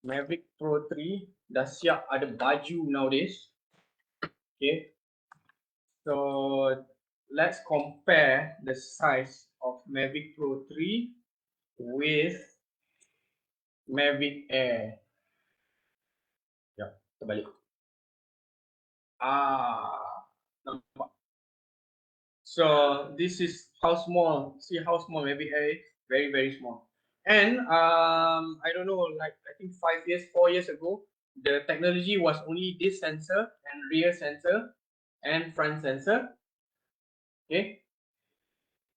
Speaker 2: Mavic Pro 3 dah siap ada baju nowadays. Okay, so let's compare the size of Mavic Pro 3 with Mavic Air. Ya, terbalik. Nampak. So this is how small. See how small Mavic Air is. Very small. And I don't know, like I think 4 years ago, the technology was only this sensor and rear sensor and front sensor. Okay.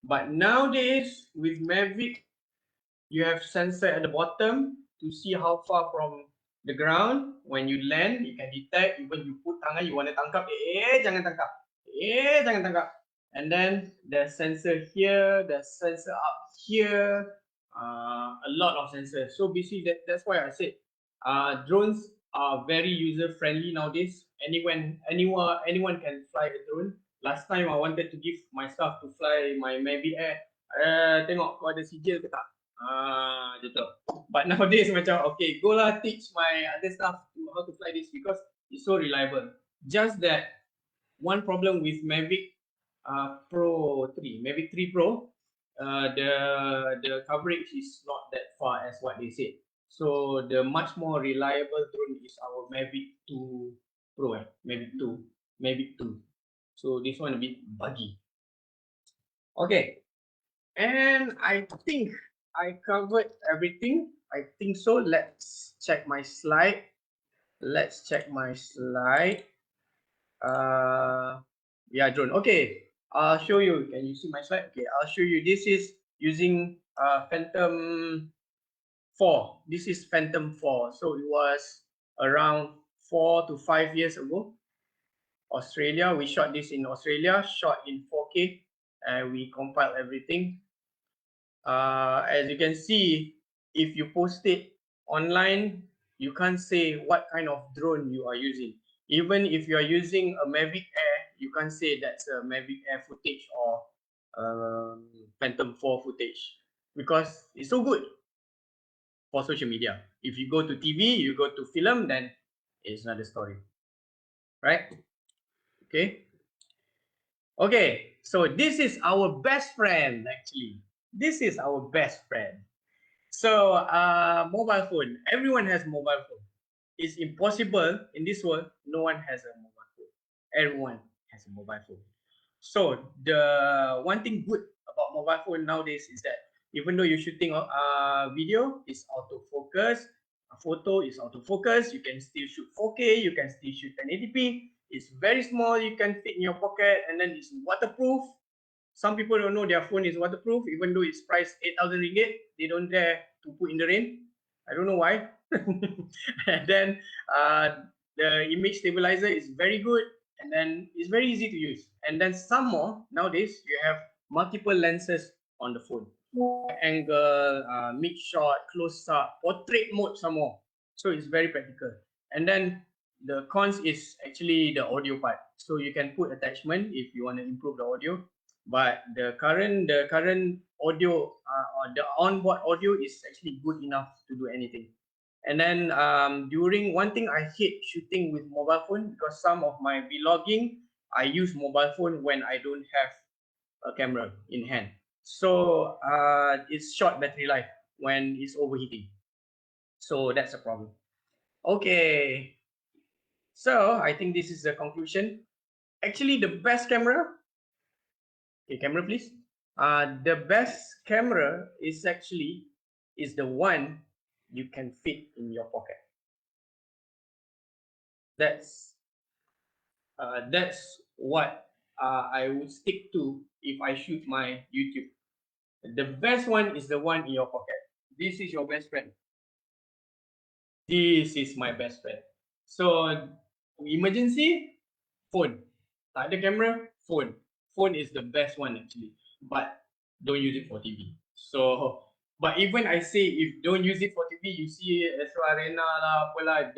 Speaker 2: But nowadays with Mavic, you have sensor at the bottom to see how far from the ground. When you land, you can detect. Even you put tangan, you want to tangkap, jangan tangkap, jangan tangkap. And then the sensor here, the sensor up here, a lot of sensors. So basically, that's why I said, drones are very user friendly nowadays. Anyone can fly a drone. Last time I wanted to give myself to fly my Mavic Air. Tengok kau ada sijil ke tak? Gitu. But nowadays macam okay, go lah teach my other staff how to fly this because it's so reliable. Just that one problem with Mavic Pro 3, Mavic 3 Pro, the coverage is not that far as what they said. So the much more reliable drone is our Mavic 2 Pro, Mavic 2. So this one a bit buggy. Okay, and I think I covered everything. I think so. Let's check my slide. Yeah, drone. Okay, I'll show you. Can you see my slide? Okay, I'll show you. This is using Phantom 4. This is Phantom 4. So it was around 4 to 5 years ago. Australia. We shot this in Australia. Shot in 4K, and we compiled everything. As you can see, if you post it online, you can't say what kind of drone you are using. Even if you are using a Mavic Air, you can't say that's a Mavic Air footage or Phantom 4 footage because it's so good for social media. If you go to TV, you go to film, then it's another story, right? Okay. Okay, so this is our best friend actually. This is our best friend. So mobile phone. Everyone has mobile phone. It's impossible in this world. No one has a mobile phone. Everyone has a mobile phone. So the one thing good about mobile phone nowadays is that Even though you're shooting video, it's autofocus. A photo is autofocus. You can still shoot 4K. You can still shoot 1080p. It's very small. You can fit in your pocket, and then it's waterproof. Some people don't know their phone is waterproof, even though it's priced 8,000 ringgit. They don't dare to put in the rain. I don't know why. And then the image stabilizer is very good, and then it's very easy to use. And then some more, nowadays you have multiple lenses on the phone. Angle, mid shot, close up, portrait mode some more. So it's very practical. And then the cons is actually the audio part. So you can put attachment if you want to improve the audio. But the current audio or the onboard audio is actually good enough to do anything. And then during one thing I hate shooting with mobile phone, because some of my vlogging I use mobile phone when I don't have a camera in hand. So it's short battery life when it's overheating. So that's a problem. Okay. So I think this is the conclusion. Actually, the best camera. Okay, camera please. The best camera is the one you can fit in your pocket. That's what I would stick to if I shoot my YouTube. The best one is the one in your pocket. This is your best friend. This is my best friend. So emergency, phone. Tak ada camera, phone. Phone is the best one actually, but don't use it for TV. So, but even I say if don't use it for TV, you see Astro Arena lah, apalah,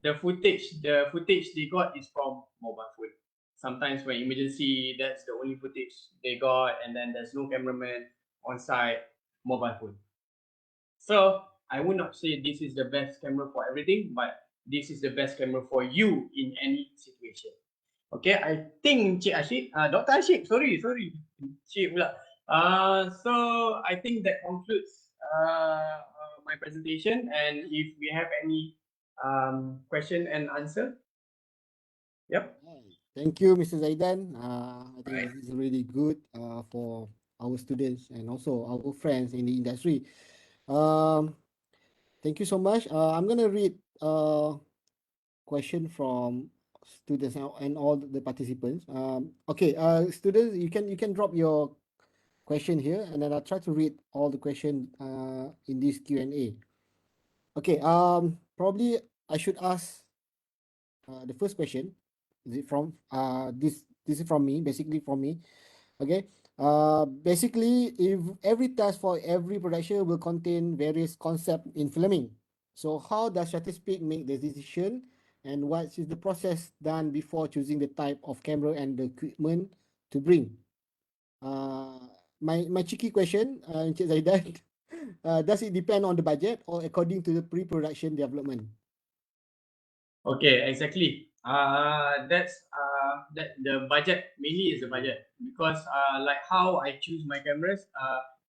Speaker 2: the footage they got is from mobile phone. Sometimes when emergency, that's the only footage they got, and then there's no cameraman on site, mobile phone. So I would not say this is the best camera for everything, but this is the best camera for you in any situation. Okay, I think Cik Ashik, Dr. Ashik, sorry, Cik pula. So I think that concludes my presentation, and if we have any question and answer. Yep.
Speaker 1: Thank you, Mr. Zaidan. I think
Speaker 2: Right.
Speaker 1: this is really good for our students and also our friends in the industry. Thank you so much. I'm gonna read question from students and all the participants. Okay, students, you can drop your question here, and then I'll try to read all the question in this Q&A. Okay, probably I should ask the first question. Is it from this is from me, basically from me. Okay. Basically, if every task for every production will contain various concepts in filming, so how does Shutterspeed make the decision, and what is the process done before choosing the type of camera and the equipment to bring? My cheeky question, Encik Zaidan, does it depend on the budget or according to the pre-production development?
Speaker 2: Okay, exactly. That's that the budget mainly is the budget, because like how I choose my cameras.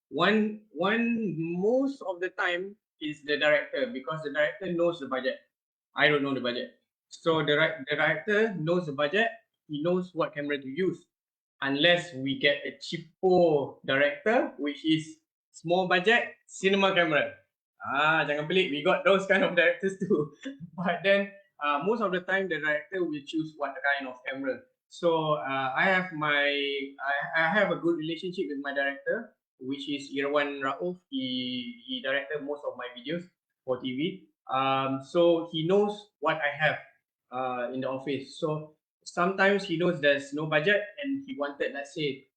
Speaker 2: One most of the time is the director, because the director knows the budget. I don't know the budget, so the director knows the budget. He knows what camera to use, unless we get a cheapo director, which is small budget cinema camera. Jangan pelik, we got those kind of directors too. But then most of the time the director will choose what kind of camera. So I have a good relationship with my director, which is Irwan Rauf. He directed most of my videos for TV. So he knows what I have in the office. So sometimes he knows there's no budget and he wanted, let's say,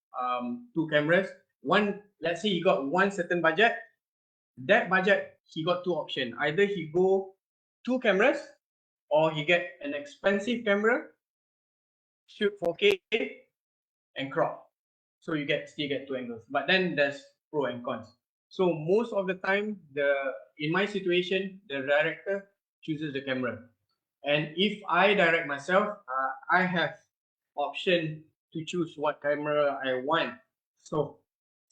Speaker 2: 2 cameras. One, let's say he got one certain budget. That budget he got 2 options. Either he go 2 cameras, or he get an expensive camera, shoot 4K and crop. So you still get 2 angles. But then there's pro and cons. So most of the time, in my situation, the director chooses the camera. And if I direct myself, I have option to choose what camera I want. So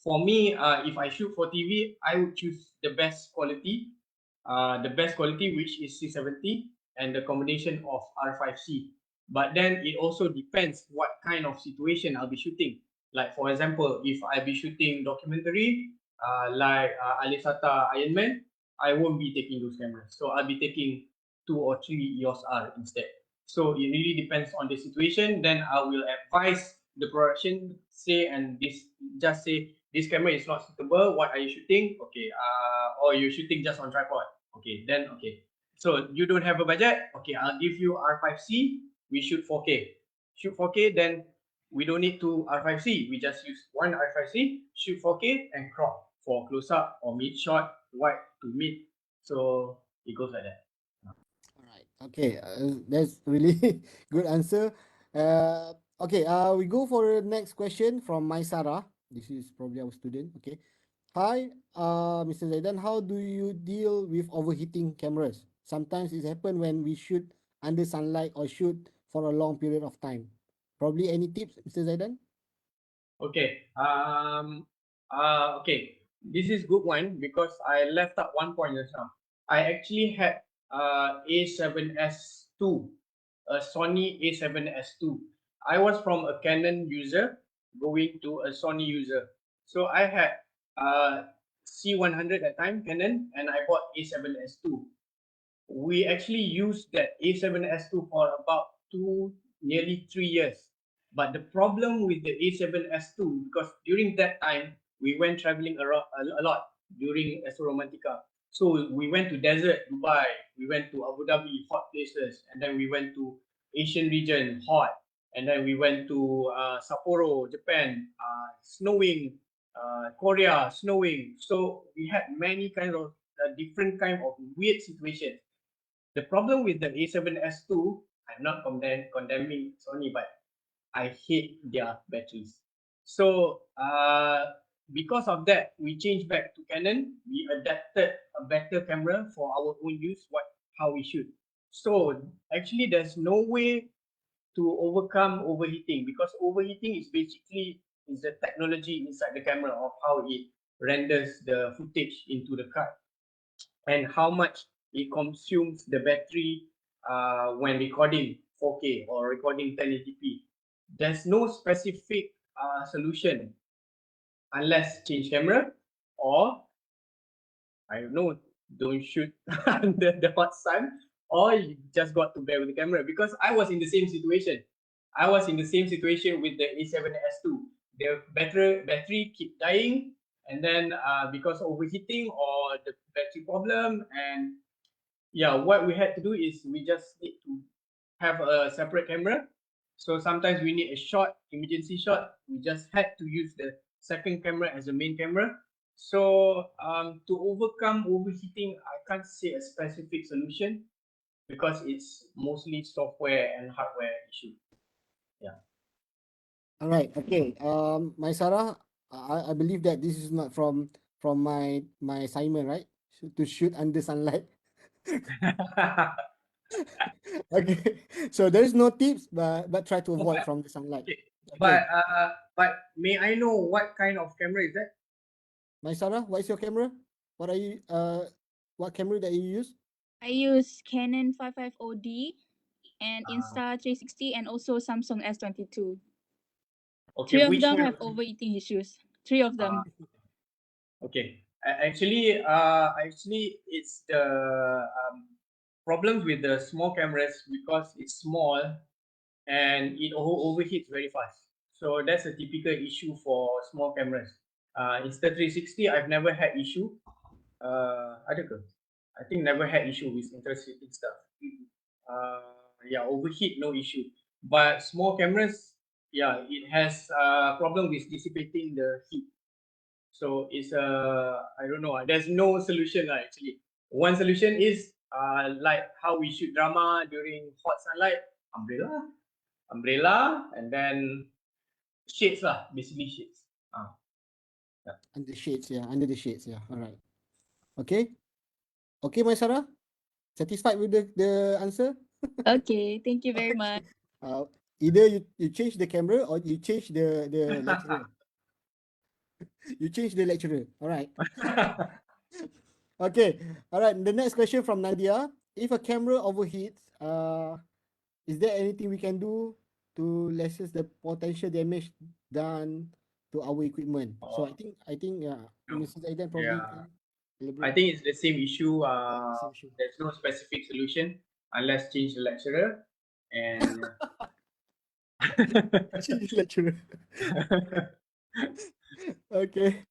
Speaker 2: for me, if I shoot for TV, I would choose the best quality, which is C70, and the combination of R5C. But then it also depends what kind of situation I'll be shooting. Like for example, if I'll be shooting documentary, like Alisata Iron Man, I won't be taking those cameras. So I'll be taking 2 or 3 EOS R instead. So it really depends on the situation. Then I will advise the production just say this camera is not suitable. What are you shooting? Okay, or you're shooting just on tripod. Okay, then okay. So you don't have a budget. Okay, I'll give you R5C. We shoot 4K. Shoot 4K, then we don't need two R5C. We just use one R5C, shoot 4K, and crop for close up or mid shot, wide to mid. So it goes like that.
Speaker 1: All right. Okay. That's really good answer. Okay. We go for the next question from Maisara. This is probably our student. Okay. Hi, Mr. Zaidan. How do you deal with overheating cameras? Sometimes it happens when we shoot under sunlight or shoot for a long period of time. Probably any tips, Mr. Zaidan?
Speaker 2: Okay. Okay. This is good one because I left out one point just now. I actually had A7S2, a Sony A7S2. I was from a Canon user going to a Sony user. So I had C100 at time Canon, and I bought A7S2. We actually used that A7S2 for about nearly 3 years. But the problem with the A7S2, because during that time, we went traveling a lot during Astro Romantica. So we went to desert, Dubai, we went to Abu Dhabi, hot places, and then we went to Asian region, hot, and then we went to Sapporo, Japan, snowing, Korea, snowing. So we had many kind of different kind of weird situations. The problem with the A7S2, I'm not condemning Sony, but I hate their batteries. So because of that, we changed back to Canon. We adapted a better camera for our own use, how we shoot. So actually, there's no way to overcome overheating, because overheating is basically the technology inside the camera of how it renders the footage into the card, and how much it consumes the battery when recording 4K or recording 1080p. There's no specific solution unless change camera, or I don't know, don't shoot under the hot sun, or you just got to bear with the camera. Because I was in the same situation. I was in the same situation with the A7S2. The battery keep dying, and then because of overheating or the battery problem, and yeah, what we had to do is we just need to have a separate camera. So sometimes we need a shot, emergency shot. We just had to use the second camera as the main camera. So to overcome overheating, I can't say a specific solution because it's mostly software and hardware issue. Yeah.
Speaker 1: All right. Okay. Maisara, I believe that this is not from my assignment, right? To shoot under sunlight. Okay. So there is no tips, but try to avoid from the sunlight.
Speaker 2: Okay.
Speaker 1: Okay.
Speaker 2: But may I know what kind of camera is that?
Speaker 1: Maisara, what is your camera? What are you what camera that you use?
Speaker 5: I use Canon 550D and
Speaker 2: Ah.
Speaker 5: Insta360 and also Samsung S22.
Speaker 2: Okay,
Speaker 5: Three of
Speaker 2: which
Speaker 5: them
Speaker 2: one?
Speaker 5: have overeating issues. Three of them.
Speaker 2: Okay. Actually, it's the problems with the small cameras because it's small and it overheats very fast. So that's a typical issue for small cameras. Insta360, I've never had issue. Ada ke? I think never had issue with Insta360 stuff. Yeah, overheat, no issue. But small cameras, yeah, it has problem with dissipating the heat. So it's I don't know. There's no solution actually. One solution is like how we shoot drama during hot sunlight, umbrella, and then shades lah, basically shades.
Speaker 1: Under shades, yeah. Under the shades, yeah. All right. Okay. Okay, Maisara. Satisfied with the answer?
Speaker 5: Okay, thank you very much.
Speaker 1: Either you change the camera or you change the lecturer. You change the lecturer. All right. Okay. All right. The next question from Nadia. If a camera overheats, is there anything we can do to lessen the potential damage done to our equipment. So
Speaker 2: Oh,
Speaker 1: I think
Speaker 2: no.
Speaker 1: Mr. Zaidan probably
Speaker 2: Yeah.
Speaker 1: can
Speaker 2: I
Speaker 1: elaborate.
Speaker 2: think it's the same issue.
Speaker 1: Same issue.
Speaker 2: There's no specific solution unless change the lecturer. And
Speaker 1: Change lecturer. Okay.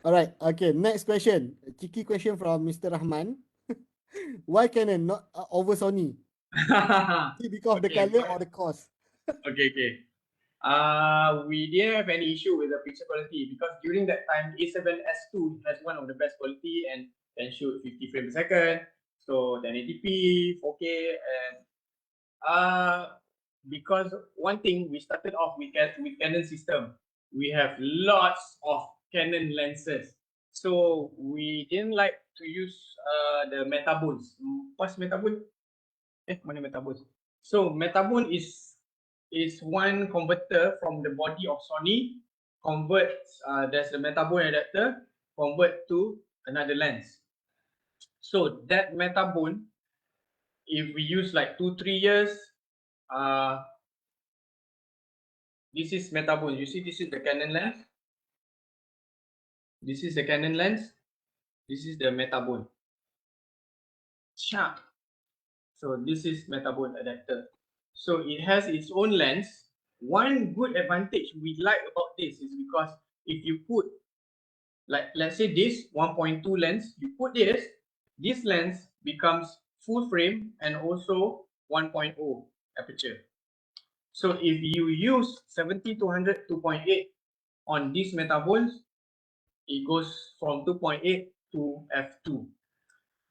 Speaker 1: All right. Okay. Next question. A cheeky question from Mr. Rahman. Why Canon not over Sony? Is it because of the
Speaker 2: okay,
Speaker 1: color or the cost?
Speaker 2: okay. We didn't have any issue with the picture quality because during that time A7S2 has one of the best quality and can shoot 50 frames per second, so 1080p, 4K, and because one thing we started off with Canon system, we have lots of Canon lenses, so we didn't like to use the Metabone. What's Metabone? Mana Metabone? So Metabone is one converter from the body of Sony, converts, there's a Metabone adapter, convert to another lens. So that Metabone, if we use like 2-3 years, this is Metabone. You see, this is the Canon lens. This is the Canon lens. This is the Metabone. Sharp. So this is Metabone adapter. So it has its own lens. One good advantage we like about this is because if you put, like, let's say this 1.2 lens, you put this lens becomes full frame and also 1.0 aperture. So if you use 70-100 2.8 on these Metabones, it goes from 2.8 to f2.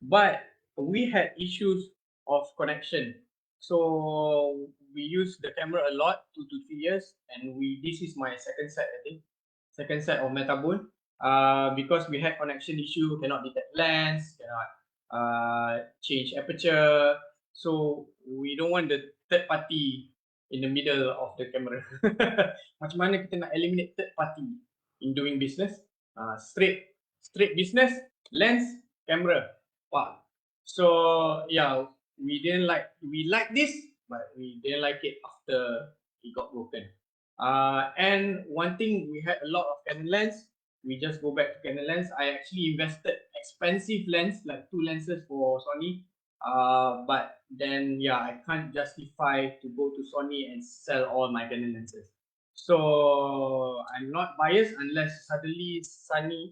Speaker 2: But we had issues of connection. So we use the camera a lot, 2 to 3 years, and this is my second set, I think, second set of Metabone. Because we had connection issue, cannot detect lens, cannot change aperture. So we don't want the third party in the middle of the camera. Macam mana kita nak eliminate third party in doing business? Straight business, lens, camera. Wow. So yeah, we like this, but we didn't like it after it got broken. And one thing, we had a lot of Canon lens. We just go back to Canon lens. I actually invested expensive lens, like 2 lenses for Sony. But then yeah, I can't justify to go to Sony and sell all my Canon lenses. So I'm not biased unless suddenly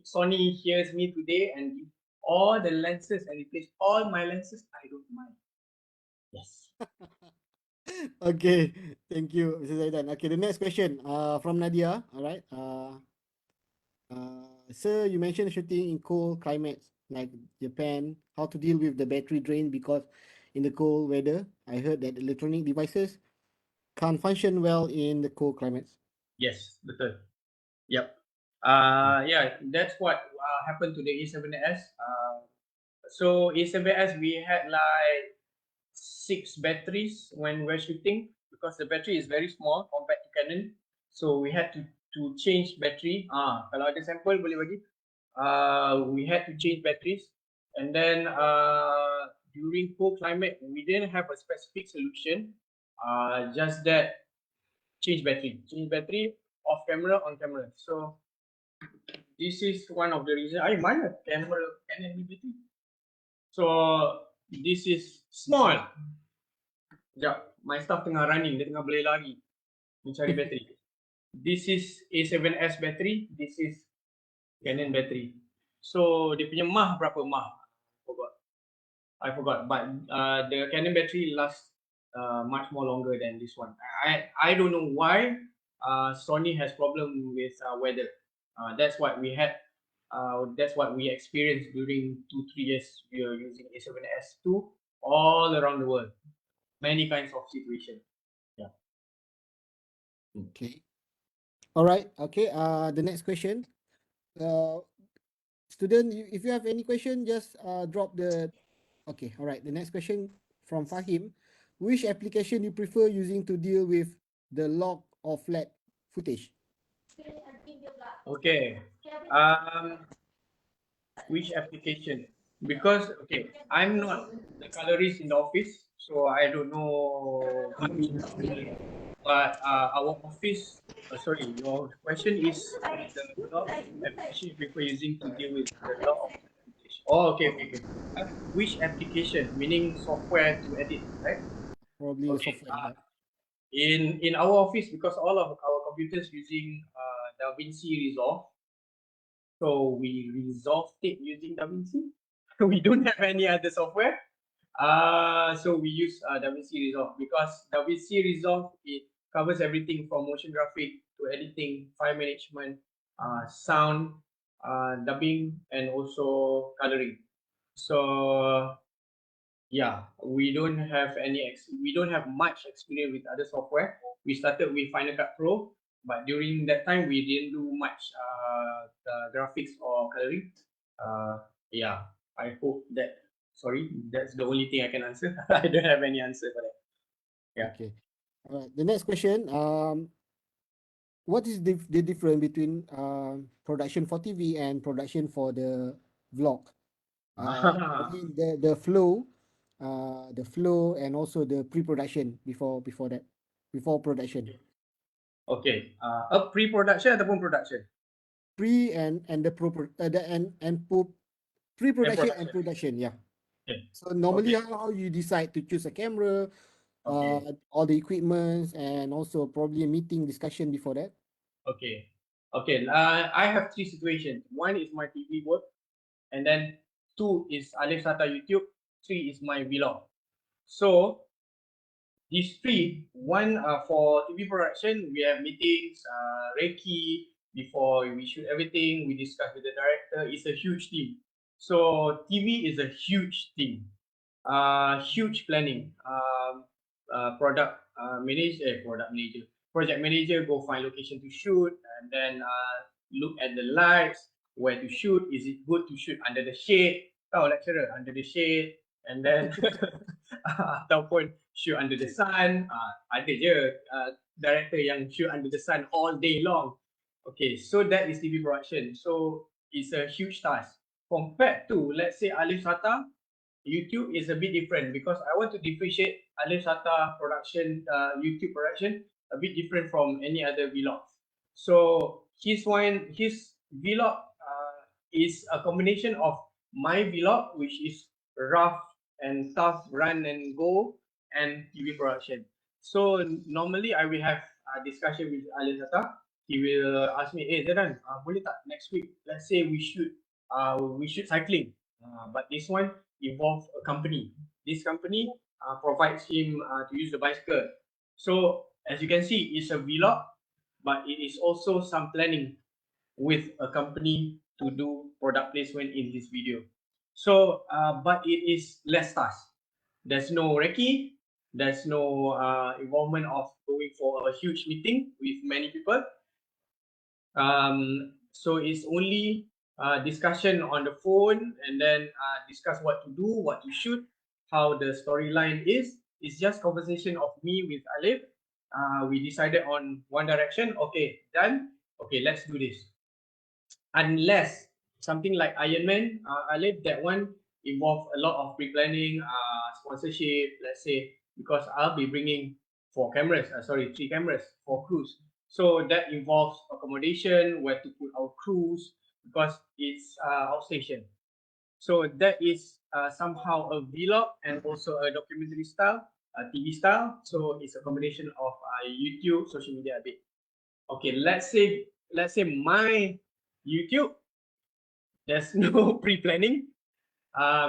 Speaker 2: Sony hears me today and give all the lenses and replace all my lenses. I don't mind. Yes.
Speaker 1: Okay, thank you, Mr. Zaidan. Okay, the next question from Nadia. All right. Sir, you mentioned shooting in cold climates like Japan. How to deal with the battery drain because in the cold weather, I heard that electronic devices can't function well in the cold climates.
Speaker 2: Yes, betul. Yep. Yeah, that's what happened to the A7S. So A7S, we had like 6 batteries when we're shooting because the battery is very small compared to Canon. So we had to change battery. Kalau ada sample boleh bagi. We had to change batteries, and then during cold climate we didn't have a specific solution. Just that change battery, off camera, on camera. So this is one of the reasons. Mana camera Canon ni battery? So this is small. Sekejap, my staff tengah running, dia tengah boleh lari mencari bateri. This is A7S battery, this is Canon battery. So dia punya mah berapa mah? I forgot. But the Canon battery lasts much more longer than this one. I don't know why Sony has problem with weather. That's what we had. That's what we experienced during 2-3 years we were using A7S2 all around the world. Many kinds of situation. Yeah.
Speaker 1: Okay. All right. Okay. The next question. Student, if you have any question, just drop the. Okay. All right. The next question from Fahim. Which application you prefer using to deal with the log or flat footage?
Speaker 2: Okay. Which application? Because okay, I'm not the colorist in the office, so I don't know. but our office, sorry, your question is the lot of application people using to deal with the lot of application. Oh, okay. Which application? Meaning software to edit, right?
Speaker 1: Probably the
Speaker 2: Okay.
Speaker 1: software. Yeah.
Speaker 2: In our office, because all of our computers using DaVinci Resolve, so we resolved it using DaVinci. We don't have any other software. So we use DaVinci Resolve because DaVinci Resolve, it covers everything from motion graphic to editing, file management, sound, dubbing, and also coloring. So yeah, we don't have much experience with other software. We started with Final Cut Pro, but during that time we didn't do much graphics or coloring. Yeah, I hope that. Sorry, that's the only thing I can answer. I don't have any answer for that. Yeah.
Speaker 1: Okay. The next question. What is the difference between production for TV and production for the vlog? I mean the flow, and also the pre-production before production.
Speaker 2: Okay. A pre-production ataupun production?
Speaker 1: Pre and the pre-production and
Speaker 2: production.
Speaker 1: production. Yeah.
Speaker 2: Okay.
Speaker 1: So normally,
Speaker 2: Okay.
Speaker 1: how you decide to choose a camera,
Speaker 2: Okay.
Speaker 1: all the equipments, and also probably a meeting discussion before that.
Speaker 2: Okay. Okay. I have three situations. One is my TV work, and then two is Alif Sata YouTube. Three is my vlog. So these three, one for TV production, we have meetings, Reiki before we shoot everything. We discuss with the director. It's a huge team. So TV is a huge team, huge planning. Project manager go find location to shoot, and then look at the lights, where to shoot. Is it good to shoot under the shade? Tahu lecturer, under the shade, and then ataupun shoot under the sun. Ada je director yang shoot under the sun all day long. Okay, so that is TV production. So it's a huge task compared to, let's say, Alif Sata. YouTube is a bit different because I want to differentiate Alif Sata production, YouTube production, a bit different from any other vlogs. So his vlog is a combination of my vlog, which is rough and tough run and go, and TV production. So normally I will have a discussion with Alif Sata. He will ask me, Zedan, boleh tak next week? Let's say we shoot cycling, but this one involve a company. This company provides him to use the bicycle. So as you can see, it's a vlog, but it is also some planning with a company to do product placement in this video. So, but it is less task. There's no recce. There's no involvement of going for a huge meeting with many people. So it's only discussion on the phone, and then discuss what to do, what to shoot, how the storyline is. It's just conversation of me with Alif. We decided on one direction. Okay, done. Okay, let's do this. Unless something like Iron Man, Alif, that one involve a lot of pre-planning, sponsorship, let's say, because I'll be bringing 3 cameras for crews. So that involves accommodation, where to put our crews, because it's outstation. So that is somehow a vlog and also a documentary style, a TV style. So it's a combination of YouTube, social media a bit. Okay, let's say my YouTube, there's no pre-planning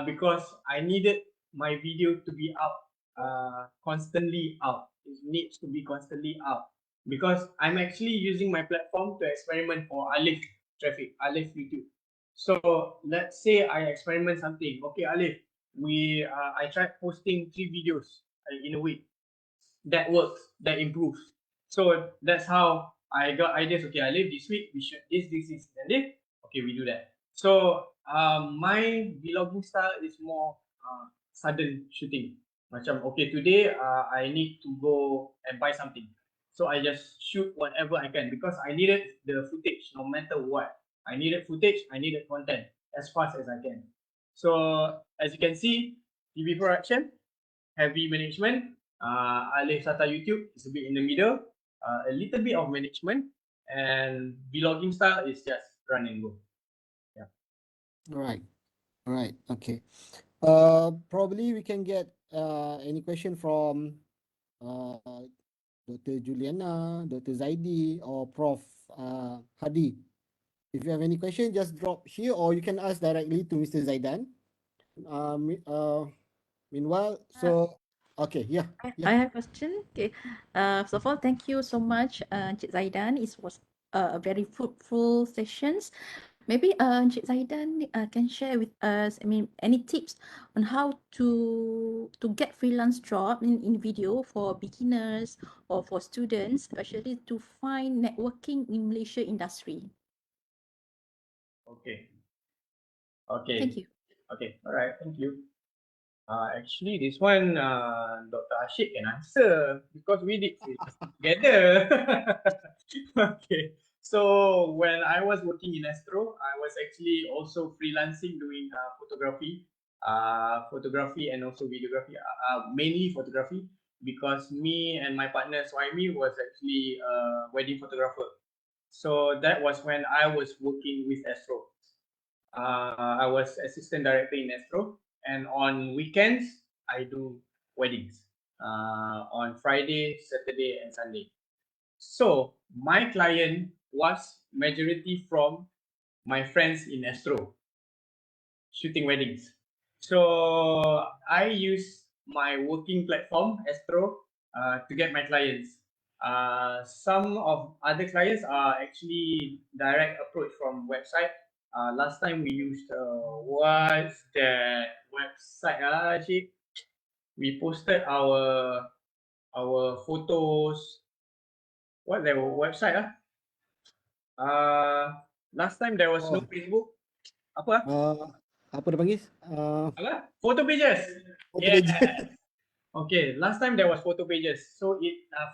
Speaker 2: because I needed my video to be out constantly out. It needs to be constantly out because I'm actually using my platform to experiment for Alif traffic, Alif YouTube. So let's say I experiment something. Okay, Alif, I tried posting 3 videos in a week. That works, that improves. So that's how I got ideas. Okay, Alif, this week we shoot this, and this. Okay, we do that. So my vlogging style is more sudden shooting. Macam okay, today I need to go and buy something. So I just shoot whatever I can because I needed the footage no matter what. I needed footage, I needed content as fast as I can. So as you can see, TV production, heavy management, Alif Sata YouTube is a bit in the middle. A little bit of management, and vlogging style is just run and go.
Speaker 1: Right. Right. Okay. Probably we can get any question from Dr. Juliana, Dr. Zaidi, or Prof. Hadi. If you have any question, just drop here, or you can ask directly to Mr. Zaidan. Meanwhile, so okay, yeah,
Speaker 6: I have a question. Okay. First of all, thank you so much, Encik Zaidan. It was a very fruitful sessions. Maybe Encik Zaidan can share with us, I mean, any tips on how to get freelance job in video for beginners or for students, especially to find networking in Malaysia industry.
Speaker 2: Okay. Okay.
Speaker 6: Thank you.
Speaker 2: Okay. All right. Thank you. Actually, this one, Dr. Ashik can answer because we did freelance together. Okay. So when I was working in Astro, I was actually also freelancing doing photography and also videography. Mainly photography because me and my partner Swaimi was actually a wedding photographer. So that was when I was working with Astro. I was assistant director in Astro, and on weekends I do weddings on Friday, Saturday, and Sunday. So my client was majority from my friends in Astro shooting weddings. So I use my working platform Astro to get my clients. Some of other clients are actually direct approach from website. Last time we used what's that website? We posted our photos. What the website? Last time there was no
Speaker 1: Oh.
Speaker 2: Facebook. Apa?
Speaker 1: Apa dia panggil?
Speaker 2: Apa? Photo pages.
Speaker 1: Photo
Speaker 2: Yes.
Speaker 1: pages.
Speaker 2: Okay, last time there was photo pages. So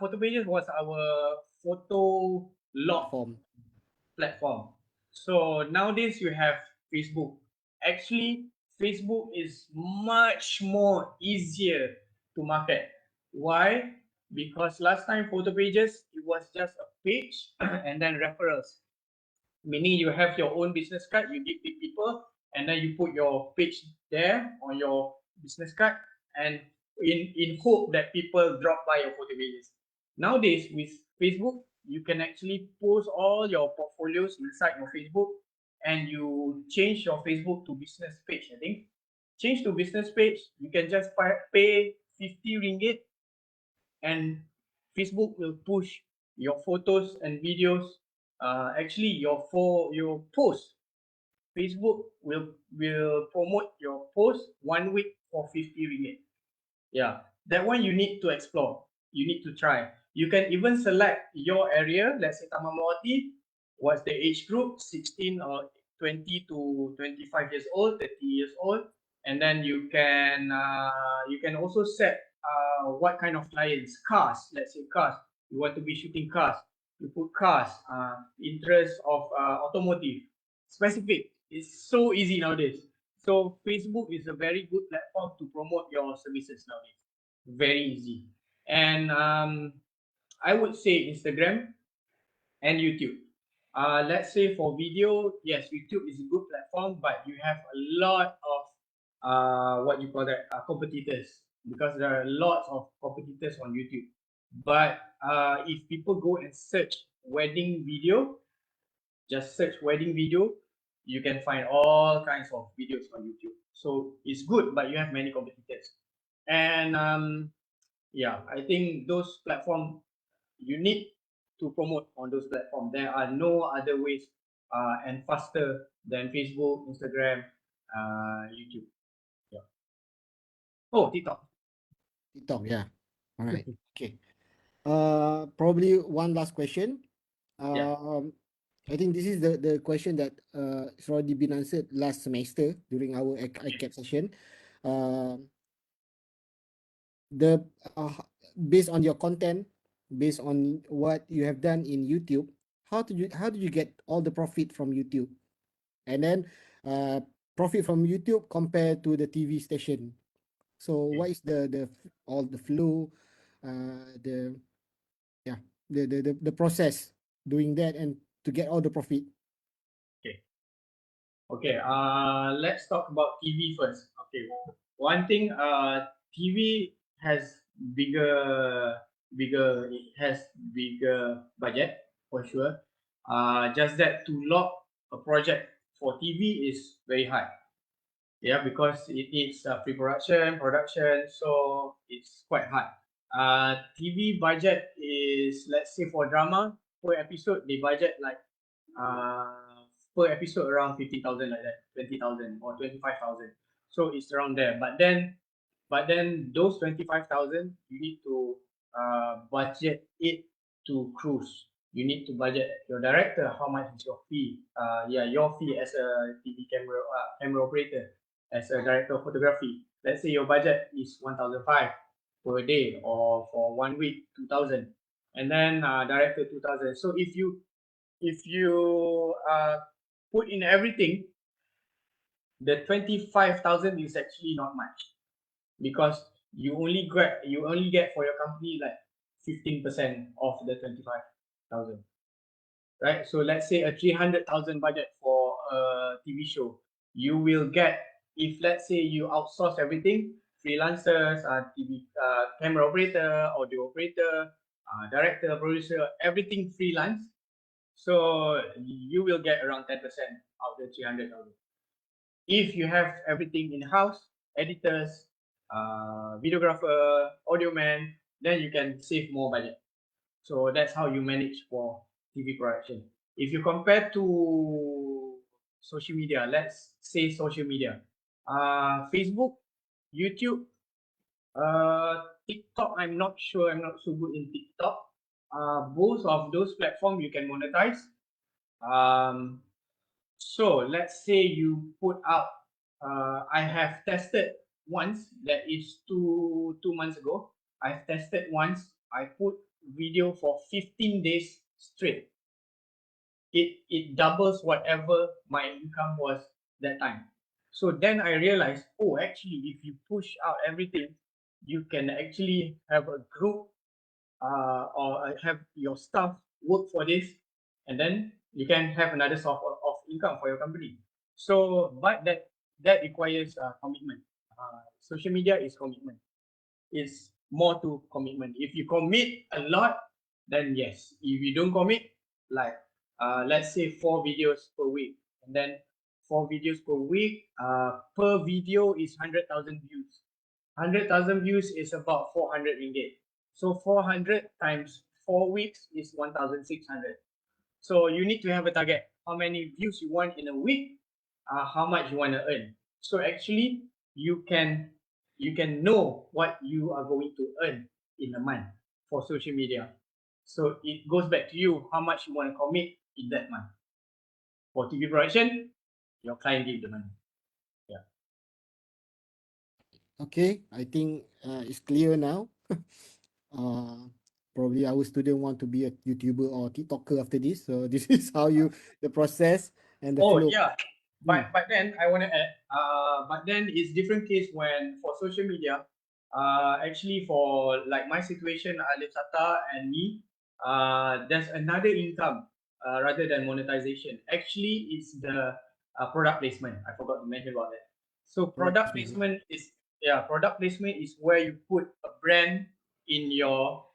Speaker 2: photo pages was our photo log
Speaker 1: Platform.
Speaker 2: platform. So nowadays you have Facebook. Actually, Facebook is much more easier to market. Why? Because last time photo pages it was just a page and then referrals. Meaning you have your own business card, you give to people, and then you put your page there on your business card, and in hope that people drop by your photo pages. Nowadays with Facebook, you can actually post all your portfolios inside your Facebook, and you change your Facebook to business page. I think change to business page, you can just pay 50 ringgit, and Facebook will push your photos and videos. Actually, your post, Facebook will promote your post 1 week for 50 ringgit. Yeah, that one you need to explore. You need to try. You can even select your area. Let's say Taman Mawati. What's the age group? 16 or 20 to 25 years old, 30 years old, and then you can also set what kind of clients. Cars. Let's say cars. You want to be shooting cars. You put cars. Interest of automotive. Specific. It's so easy nowadays. So Facebook is a very good platform to promote your services nowadays. Very easy. And I would say Instagram and YouTube. Let's say for video, yes, YouTube is a good platform, but you have a lot of what you call that competitors, because there are lots of competitors on YouTube. But if people go and search wedding video, just search wedding video, you can find all kinds of videos on YouTube. So it's good, but you have many competitors. And yeah, I think those platforms you need to promote on those platforms. There are no other ways and faster than Facebook, Instagram, YouTube. Yeah. Oh, TikTok.
Speaker 1: TikTok, yeah. All right. Okay. Probably one last question.
Speaker 2: Yeah.
Speaker 1: I think this is the question that it's already been answered last semester during our ICAP session. The based on your content, based on what you have done in YouTube, how did you get all the profit from YouTube, and then profit from YouTube compared to the TV station? So what is all the flow the the process doing that and to get all the profit.
Speaker 2: Okay, let's talk about TV first. Okay, one thing, TV has it has bigger budget for sure. Just that to lock a project for TV is very hard. Yeah, because it needs production, so it's quite hard. TV budget is, let's say for drama, per episode they budget like per episode around 50,000 like that, 20,000 or 25,000. So it's around there. But then those 25,000 you need to budget it to crews. You need to budget your director, how much is your fee? Your fee as a TV camera operator, as a director of photography. Let's say your budget is 1,500 per day, or for 1 week 2,000, and then director 2,000. So if you put in everything, the 25,000 is actually not much, because you only get for your company like 15% of the 25,000, right? So let's say a 300,000 budget for a TV show, you will get, if let's say you outsource everything, freelancers, TV camera operator, audio operator, director, producer, everything freelance. So you will get around 10% of the 300,000. If you have everything in house, editors, videographer, audio man, then you can save more budget. So that's how you manage for TV production. If you compare to social media, let's say social media, Facebook, YouTube, TikTok, I'm not sure. I'm not so good in TikTok. Both of those platforms you can monetize. So let's say you put out, I have tested once, that is two months ago. I've tested once, I put video for 15 days straight. It doubles whatever my income was that time. So then I realized, oh, actually, if you push out everything, you can actually have a group, or have your staff work for this, and then you can have another source of income for your company. So, but that requires commitment. Social media is commitment. It's more to commitment. If you commit a lot, then yes. If you don't commit, like let's say 4 videos per week, and then 4 videos per week, per video is 100,000 views. 100,000 views is about 400 ringgit. So 400 times 4 weeks is 1,600. So you need to have a target. How many views you want in a week? How much you want to earn? So actually, you can know what you are going to earn in a month for social media. So it goes back to you, how much you want to commit in that month. For TV production, your client give the money.
Speaker 1: Okay, I think it's clear now. Probably our student want to be a YouTuber or TikToker after this. So this is how the process and the flow.
Speaker 2: Yeah. But then I want to add, but then it's different case when for social media, actually for like my situation, Alif Sata and me, there's another income rather than monetization. Actually, it's the product placement. I forgot to mention about that. So product placement is where you put a brand in your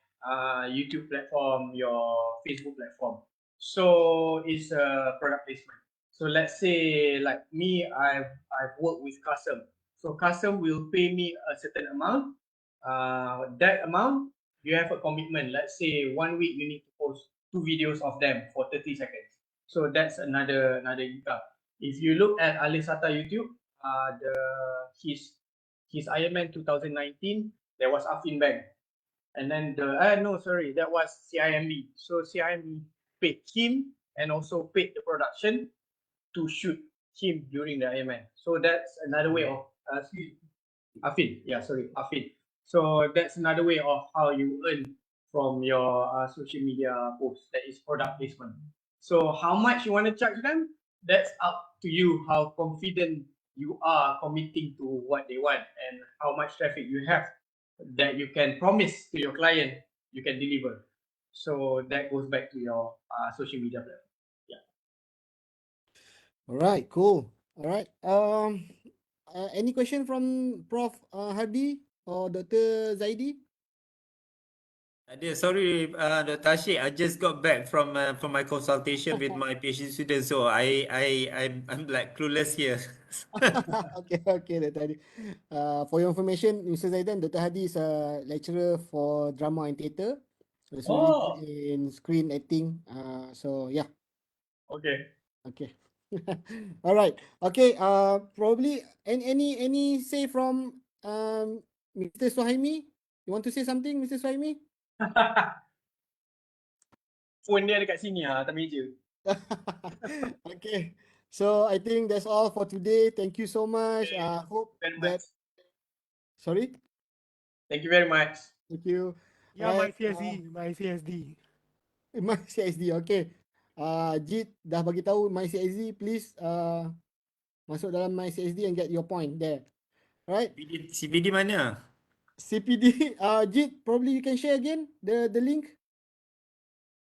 Speaker 2: YouTube platform, your Facebook platform. So it's a product placement. So let's say like me, I've worked with Custom. So Custom will pay me a certain amount. That amount, you have a commitment. Let's say 1 week you need to post 2 videos of them for 30 seconds. So that's another income. If you look at Alif Sata YouTube, his Ironman 2019, there was Afin Bank. And then that was CIMB. So CIMB paid him and also paid the production to shoot him during the Ironman. So that's another way of Afin. So that's another way of how you earn from your social media posts. That is product placement. So how much you want to charge them? That's up to you. How confident you are committing to what they want and how much traffic you have that you can promise to your client, you can deliver. So that goes back to your social media platform.
Speaker 1: All right, cool. All right. Any question from Prof. Hardy or Dr. Zaidi?
Speaker 7: Sorry, Dr. Ashik, I just got back from my consultation with my PhD students, so I'm like clueless here.
Speaker 1: Okay, Dr. Hadi. For your information, Mr. Zaidan, Dr. Hadi is a lecturer for drama and theatre. So it's really good in screen acting. So yeah,
Speaker 2: Okay.
Speaker 1: okay. All right. Okay. Probably any say from Mr. Suhaimi? You want to say something, Mr. Suhaimi?
Speaker 2: Phone dia dekat sini atas meja.
Speaker 1: Okay. So I think that's all for today. Thank you so much.
Speaker 2: Okay.
Speaker 1: Hope
Speaker 2: Very
Speaker 1: that.
Speaker 2: much.
Speaker 1: Sorry.
Speaker 2: Thank you very much.
Speaker 1: Thank you.
Speaker 8: Yeah, my
Speaker 1: Alright,
Speaker 8: CSD, my CSD.
Speaker 1: My CSD, okay. Jit dah bagi tahu My CSD, please masuk dalam My CSD and get your point there. Alright.
Speaker 7: CPD mana?
Speaker 1: CPD, Jit, probably you can share again the link.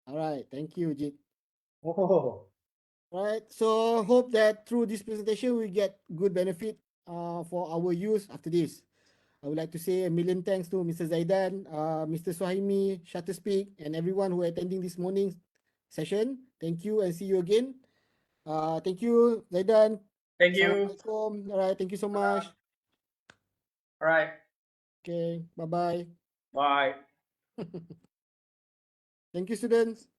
Speaker 1: Alright, thank you, Jit.
Speaker 2: Oh.
Speaker 1: Alright, so hope that through this presentation we get good benefit for our use after this. I would like to say a million thanks to Mr. Zaidan, Mr. Suhaimi, Shutterspeak, and everyone who are attending this morning's session. Thank you and see you again. Thank you, Zaidan.
Speaker 2: Thank you.
Speaker 1: Assalamualaikum. All right, thank you so much.
Speaker 2: All right.
Speaker 1: Okay, bye-bye.
Speaker 2: Bye.
Speaker 1: Thank you, students.